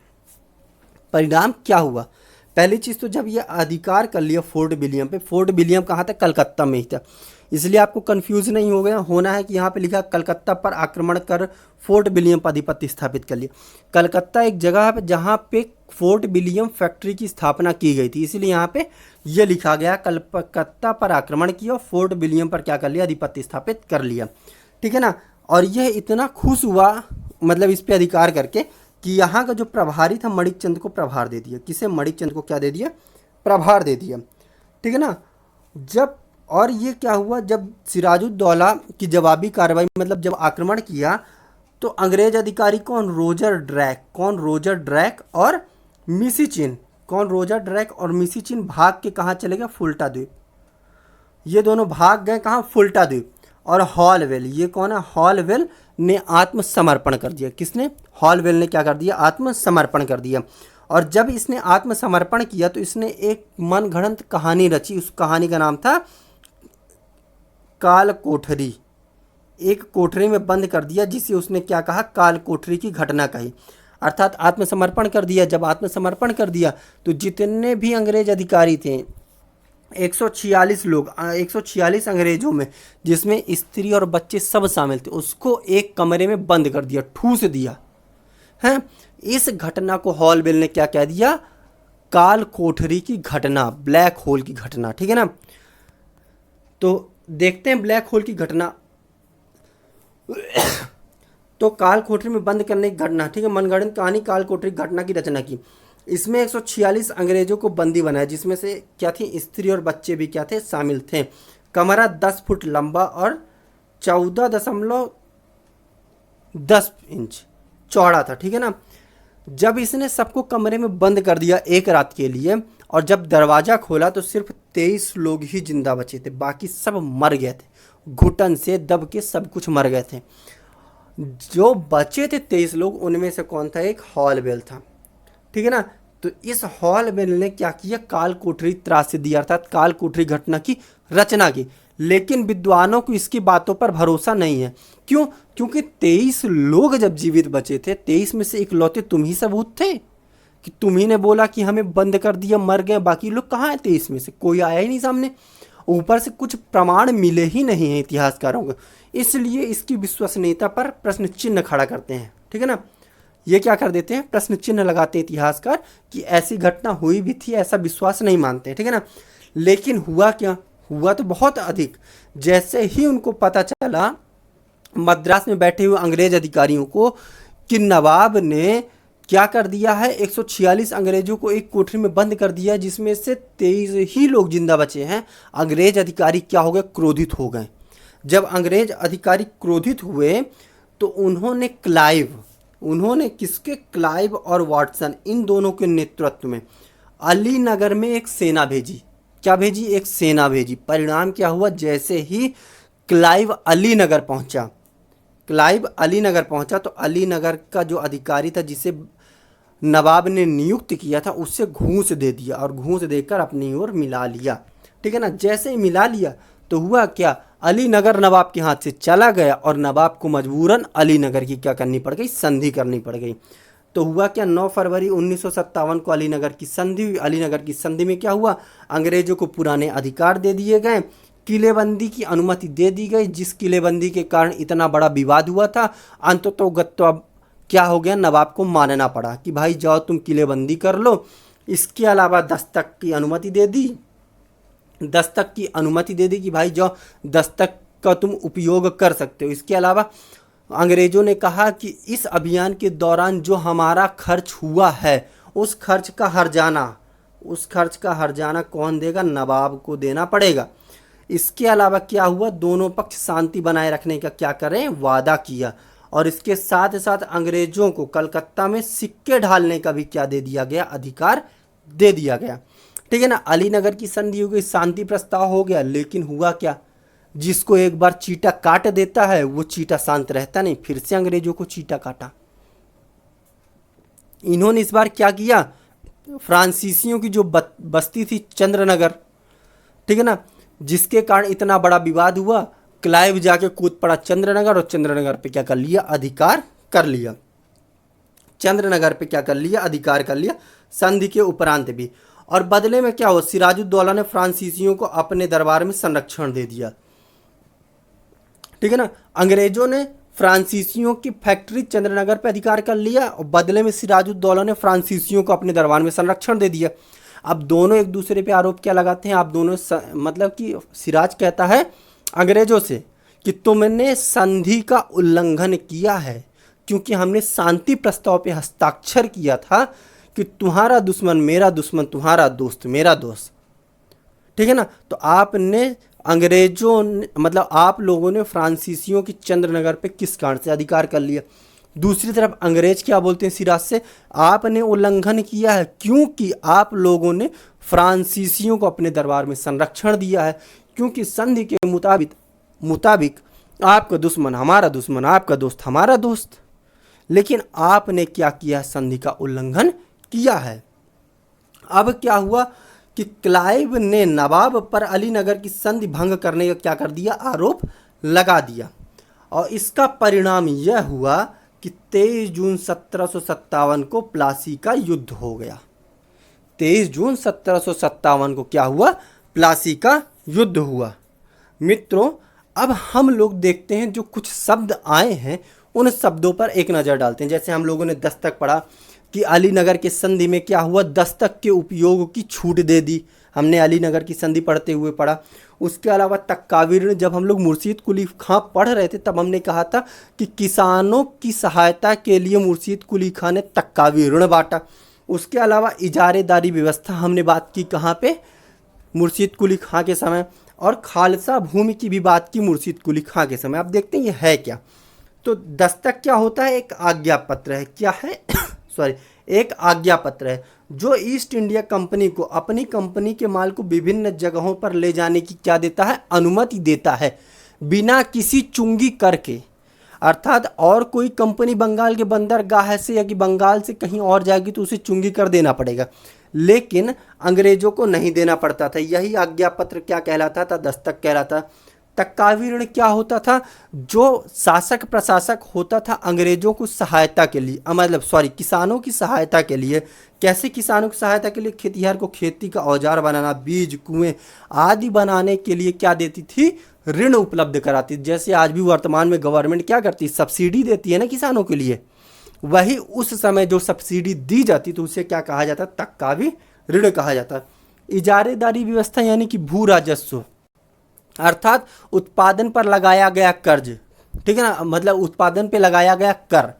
S1: परिणाम क्या हुआ, पहली चीज़ तो जब ये अधिकार कर लिया फोर्ट विलियम पे, फोर्ट विलियम कहाँ था, कलकत्ता में ही था, इसलिए आपको कंफ्यूज नहीं हो गया होना है कि यहाँ पे लिखा कलकत्ता पर आक्रमण कर फोर्ट विलियम पर आधिपत्य स्थापित कर लिया। कलकत्ता एक जगह है जहाँ पे फोर्ट विलियम फैक्ट्री की स्थापना की गई थी, इसलिए यहाँ पे ये लिखा गया कलकत्ता पर आक्रमण किया और फोर्ट विलियम पर क्या कर लिया, आधिपत्य स्थापित कर लिया, ठीक है ना। और यह इतना खुश हुआ, मतलब इस पे अधिकार करके, कि यहाँ का जो प्रभारी था मणिकचंद को प्रभार दे दिया। किसे, मणिकचंद को क्या दे दिया, प्रभार दे दिया, ठीक है ना। जब, और ये क्या हुआ, जब सिराजुद्दौला की जवाबी कार्रवाई, मतलब जब आक्रमण किया, तो अंग्रेज अधिकारी कौन, रोजर ड्रैक, कौन, रोजर ड्रैक और मिसिचिन, कौन, रोजर ड्रैक और मिसिचिन भाग के कहाँ चले गए, फुल्टा द्वीप, ये दोनों भाग गए कहाँ, फुल्टा द्वीप। और हॉलवेल, ये कौन है, हॉलवेल ने आत्मसमर्पण कर दिया। किसने, हॉलवेल ने क्या कर दिया, आत्मसमर्पण कर दिया। और जब इसने आत्मसमर्पण किया तो इसने एक मनगढ़ंत कहानी रची, उस कहानी का नाम था काल कोठरी। एक कोठरी में बंद कर दिया, जिसे उसने क्या कहा, काल कोठरी की घटना कही, अर्थात आत्मसमर्पण कर दिया। जब आत्मसमर्पण कर दिया तो जितने भी अंग्रेज अधिकारी थे, 146 लोग, 146 अंग्रेजों में, जिसमें स्त्री और बच्चे सब शामिल थे, उसको एक कमरे में बंद कर दिया, ठूस दिया है। इस घटना को हॉलवेल ने क्या कह दिया, काल कोठरी की घटना, ब्लैक होल की घटना, ठीक है ना। तो देखते हैं ब्लैक होल की घटना। तो काल कोठरी में बंद करने की घटना, ठीक है, मनगढ़ंत कहानी काल कोठरी घटना की रचना की। इसमें 146 अंग्रेजों को बंदी बनाया, जिसमें से क्या थी, स्त्री और बच्चे भी क्या थे, शामिल थे। कमरा 10 फुट लंबा और 14.10 इंच चौड़ा था, ठीक है ना। जब इसने सबको कमरे में बंद कर दिया एक रात के लिए, और जब दरवाज़ा खोला तो सिर्फ 23 लोग ही जिंदा बचे थे, बाकी सब मर गए थे, घुटन से दब के सब कुछ मर गए थे। जो बचे थे 23 लोग, उनमें से कौन था, एक हॉलवेल था, ठीक है ना। तो इस हॉलवेल ने क्या किया, काल कोठरी त्रासदी अर्थात काल कोठरी घटना की रचना की। लेकिन विद्वानों को इसकी बातों पर भरोसा नहीं है। क्यों? क्योंकि 23 लोग जब जीवित बचे थे, 23 में से इकलौते तुम ही सबूत थे कि तुम ही ने बोला कि हमें बंद कर दिया, मर गए, बाकी लोग कहाँ हैं, 23 में से कोई आया ही नहीं सामने। ऊपर से कुछ प्रमाण मिले ही नहीं हैं इतिहासकारों को, इसलिए इसकी विश्वसनीयता पर प्रश्न चिन्ह खड़ा करते हैं, ठीक है ना। ये क्या कर देते हैं, प्रश्न चिन्ह लगाते हैं इतिहासकार कि ऐसी घटना हुई भी थी, ऐसा विश्वास नहीं मानते, ठीक है ना। लेकिन हुआ क्या, हुआ तो बहुत अधिक। जैसे ही उनको पता चला मद्रास में बैठे हुए अंग्रेज अधिकारियों को कि नवाब ने क्या कर दिया है, 146 अंग्रेजों को एक कोठरी में बंद कर दिया, जिसमें से 23 ही लोग जिंदा बचे हैं, अंग्रेज अधिकारी क्या हो गए, क्रोधित हो गए। जब अंग्रेज अधिकारी क्रोधित हुए तो उन्होंने किसके, क्लाइव और वाटसन, इन दोनों के नेतृत्व में अली नगर में एक सेना भेजी। क्या भेजी, एक सेना भेजी। परिणाम क्या हुआ, जैसे ही क्लाइव अली नगर पहुंचा तो अली नगर का जो अधिकारी था, जिसे नवाब ने नियुक्त किया था, उससे घूंस दे दिया और घूंस देकर अपनी ओर मिला लिया, ठीक है ना। जैसे ही मिला लिया तो हुआ क्या, अली नगर नवाब के हाथ से चला गया और नवाब को मजबूरन अली नगर की क्या करनी पड़ गई, संधि करनी पड़ गई। तो हुआ क्या, 9 फरवरी 1957 को अलीनगर की संधि हुई। अलीनगर की संधि में क्या हुआ, अंग्रेजों को पुराने अधिकार दे दिए गए, किलेबंदी की अनुमति दे दी गई, जिस किलेबंदी के कारण इतना बड़ा विवाद हुआ था। अंततोगत्वा अब क्या हो गया, नवाब को मानना पड़ा कि भाई जाओ तुम किलेबंदी कर लो। इसके अलावा दस्तक की अनुमति दे दी, दस्तक की अनुमति दे दी कि भाई जाओ दस्तक का तुम उपयोग कर सकते हो। इसके अलावा अंग्रेजों ने कहा कि इस अभियान के दौरान जो हमारा खर्च हुआ है उस खर्च का हर्जाना कौन देगा, नवाब को देना पड़ेगा। इसके अलावा क्या हुआ, दोनों पक्ष शांति बनाए रखने का क्या करें, वादा किया। और इसके साथ साथ अंग्रेजों को कलकत्ता में सिक्के ढालने का भी क्या दे दिया गया, अधिकार दे दिया गया। ठीक है ना। अलीनगर की संधि हो गई, शांति प्रस्ताव हो गया, लेकिन हुआ क्या, जिसको एक बार चीटा काट देता है वो चीटा शांत रहता नहीं, फिर से अंग्रेजों को चीटा काटा। इन्होंने इस बार क्या किया, फ्रांसीसियों की जो बस्ती थी चंद्रनगर, ठीक है ना, जिसके कारण इतना बड़ा विवाद हुआ, क्लाइव जाके कूद पड़ा चंद्रनगर और चंद्रनगर पे क्या कर लिया, अधिकार कर लिया। चंद्रनगर पे क्या कर लिया, अधिकार कर लिया, संधि के उपरांत भी। और बदले में क्या हुआ, सिराजुद्दौला ने फ्रांसीसियों को अपने दरबार में संरक्षण दे दिया। ठीक है ना। अंग्रेजों ने फ्रांसीसियों की फैक्ट्री चंद्रनगर पे अधिकार कर लिया और बदले में सिराजुद्दौला ने फ्रांसीसियों को अपने दरबार में संरक्षण दे दिया। अब दोनों एक दूसरे पे आरोप क्या लगाते हैं, आप दोनों मतलब कि सिराज कहता है अंग्रेजों से कि तुमने संधि का उल्लंघन किया है, क्योंकि हमने शांति प्रस्ताव पे हस्ताक्षर किया था कि तुम्हारा दुश्मन मेरा दुश्मन, तुम्हारा दोस्त मेरा दोस्त। ठीक है ना। तो आपने अंग्रेजों मतलब आप लोगों ने फ्रांसीसियों की चंद्रनगर पे किस कारण से अधिकार कर लिया। दूसरी तरफ अंग्रेज क्या बोलते हैं सिराज से, आपने उल्लंघन किया है क्योंकि आप लोगों ने फ्रांसीसियों को अपने दरबार में संरक्षण दिया है, क्योंकि संधि के मुताबिक आपका दुश्मन हमारा दुश्मन, आपका दोस्त हमारा दोस्त। लेकिन आपने क्या किया, संधि का उल्लंघन किया है। अब क्या हुआ कि क्लाइव ने नवाब पर अलीनगर की संधि भंग करने का क्या कर दिया, आरोप लगा दिया। और इसका परिणाम यह हुआ कि 23 जून 1757 को प्लासी का युद्ध हो गया। 23 जून 1757 को क्या हुआ, प्लासी का युद्ध हुआ। मित्रों, अब हम लोग देखते हैं जो कुछ शब्द आए हैं उन शब्दों पर एक नज़र डालते हैं। जैसे हम लोगों ने दस्तक पढ़ा कि अलीनगर के संधि में क्या हुआ, दस्तक के उपयोग की छूट दे दी, हमने अलीनगर की संधि पढ़ते हुए पढ़ा। उसके अलावा तक्कावी ऋण, जब हम लोग मुर्शीद कुली खां पढ़ रहे थे तब हमने कहा था कि किसानों की सहायता के लिए मुर्शीद कुली खां ने तक्कावी ऋण बांटा। उसके अलावा इजारेदारी व्यवस्था हमने बात की कहाँ पे, मुर्शीद कुली खां के समय। और खालसा भूमि की भी बात की मुर्शीद कुली खां के समय। अब देखते हैं ये है क्या। तो दस्तक क्या होता है, एक आज्ञा पत्र है। क्या है सॉरी, एक आज्ञा पत्र है जो ईस्ट इंडिया कंपनी को अपनी कंपनी के माल को विभिन्न जगहों पर ले जाने की क्या देता है, अनुमति देता है, बिना किसी चुंगी करके। अर्थात और कोई कंपनी बंगाल के बंदरगाह से या कि बंगाल से कहीं और जाएगी तो उसे चुंगी कर देना पड़ेगा, लेकिन अंग्रेजों को नहीं देना पड़ता था। यही आज्ञा पत्र क्या कहलाता था, दस्तक कहलाता। तक्कावी ऋण क्या होता था, जो शासक प्रशासक होता था अंग्रेजों को सहायता के लिए, मतलब किसानों की सहायता के लिए। कैसे किसानों की सहायता के लिए, खेतिहर को खेती का औजार बनाना, बीज, कुएं आदि बनाने के लिए क्या देती थी, ऋण उपलब्ध कराती। जैसे आज भी वर्तमान में गवर्नमेंट क्या करती है, सब्सिडी देती है ना किसानों के लिए, वही उस समय जो सब्सिडी दी जाती तो उसे क्या कहा जाता, तक्कावी ऋण कहा जाता। इजारेदारी व्यवस्था यानी कि भू राजस्व, अर्थात उत्पादन पर लगाया गया कर्ज। ठीक है ना, मतलब उत्पादन पे लगाया गया कर,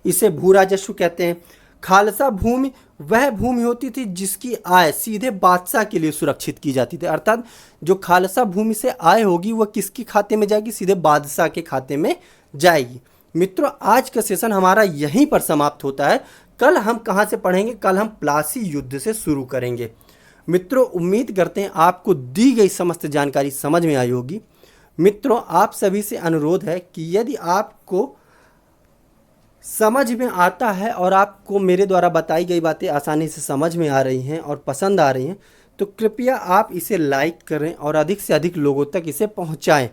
S1: इसे भू राजस्व कहते हैं। खालसा भूमि वह भूमि होती थी जिसकी आय सीधे बादशाह के लिए सुरक्षित की जाती थी। अर्थात जो खालसा भूमि से आय होगी वह किसके खाते में जाएगी, सीधे बादशाह के खाते में जाएगी। मित्रों, आज का सेशन हमारा यहीं पर समाप्त होता है। कल हम कहाँ से पढ़ेंगे, कल हम प्लासी युद्ध से शुरू करेंगे। मित्रों, उम्मीद करते हैं आपको दी गई समस्त जानकारी समझ में आई होगी। मित्रों, आप सभी से अनुरोध है कि यदि आपको समझ में आता है और आपको मेरे द्वारा बताई गई बातें आसानी से समझ में आ रही हैं और पसंद आ रही हैं, तो कृपया आप इसे लाइक करें और अधिक से अधिक लोगों तक इसे पहुंचाएं।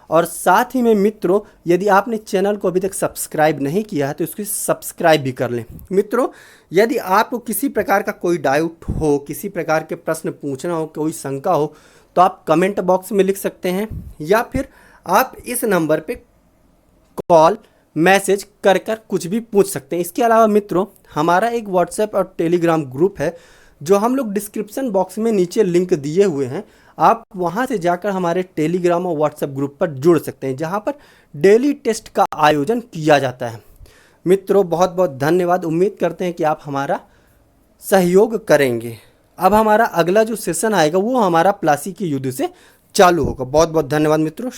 S1: और साथ ही में मित्रों, यदि आपने चैनल को अभी तक सब्सक्राइब नहीं किया है तो इसको सब्सक्राइब भी कर लें। मित्रों, यदि आपको किसी प्रकार का कोई डाउट हो, किसी प्रकार के प्रश्न पूछना हो, कोई शंका हो, तो आप कमेंट बॉक्स में लिख सकते हैं या फिर आप इस नंबर पे कॉल मैसेज कर कर कुछ भी पूछ सकते हैं। इसके अलावा मित्रों, हमारा एक व्हाट्सएप और टेलीग्राम ग्रुप है जो हम लोग डिस्क्रिप्शन बॉक्स में नीचे लिंक दिए हुए हैं। आप वहां से जाकर हमारे टेलीग्राम और व्हाट्सएप ग्रुप पर जुड़ सकते हैं, जहां पर डेली टेस्ट का आयोजन किया जाता है। मित्रों, बहुत बहुत धन्यवाद। उम्मीद करते हैं कि आप हमारा सहयोग करेंगे। अब हमारा अगला जो सेशन आएगा वो हमारा प्लासी के युद्ध से चालू होगा। बहुत बहुत धन्यवाद मित्रों।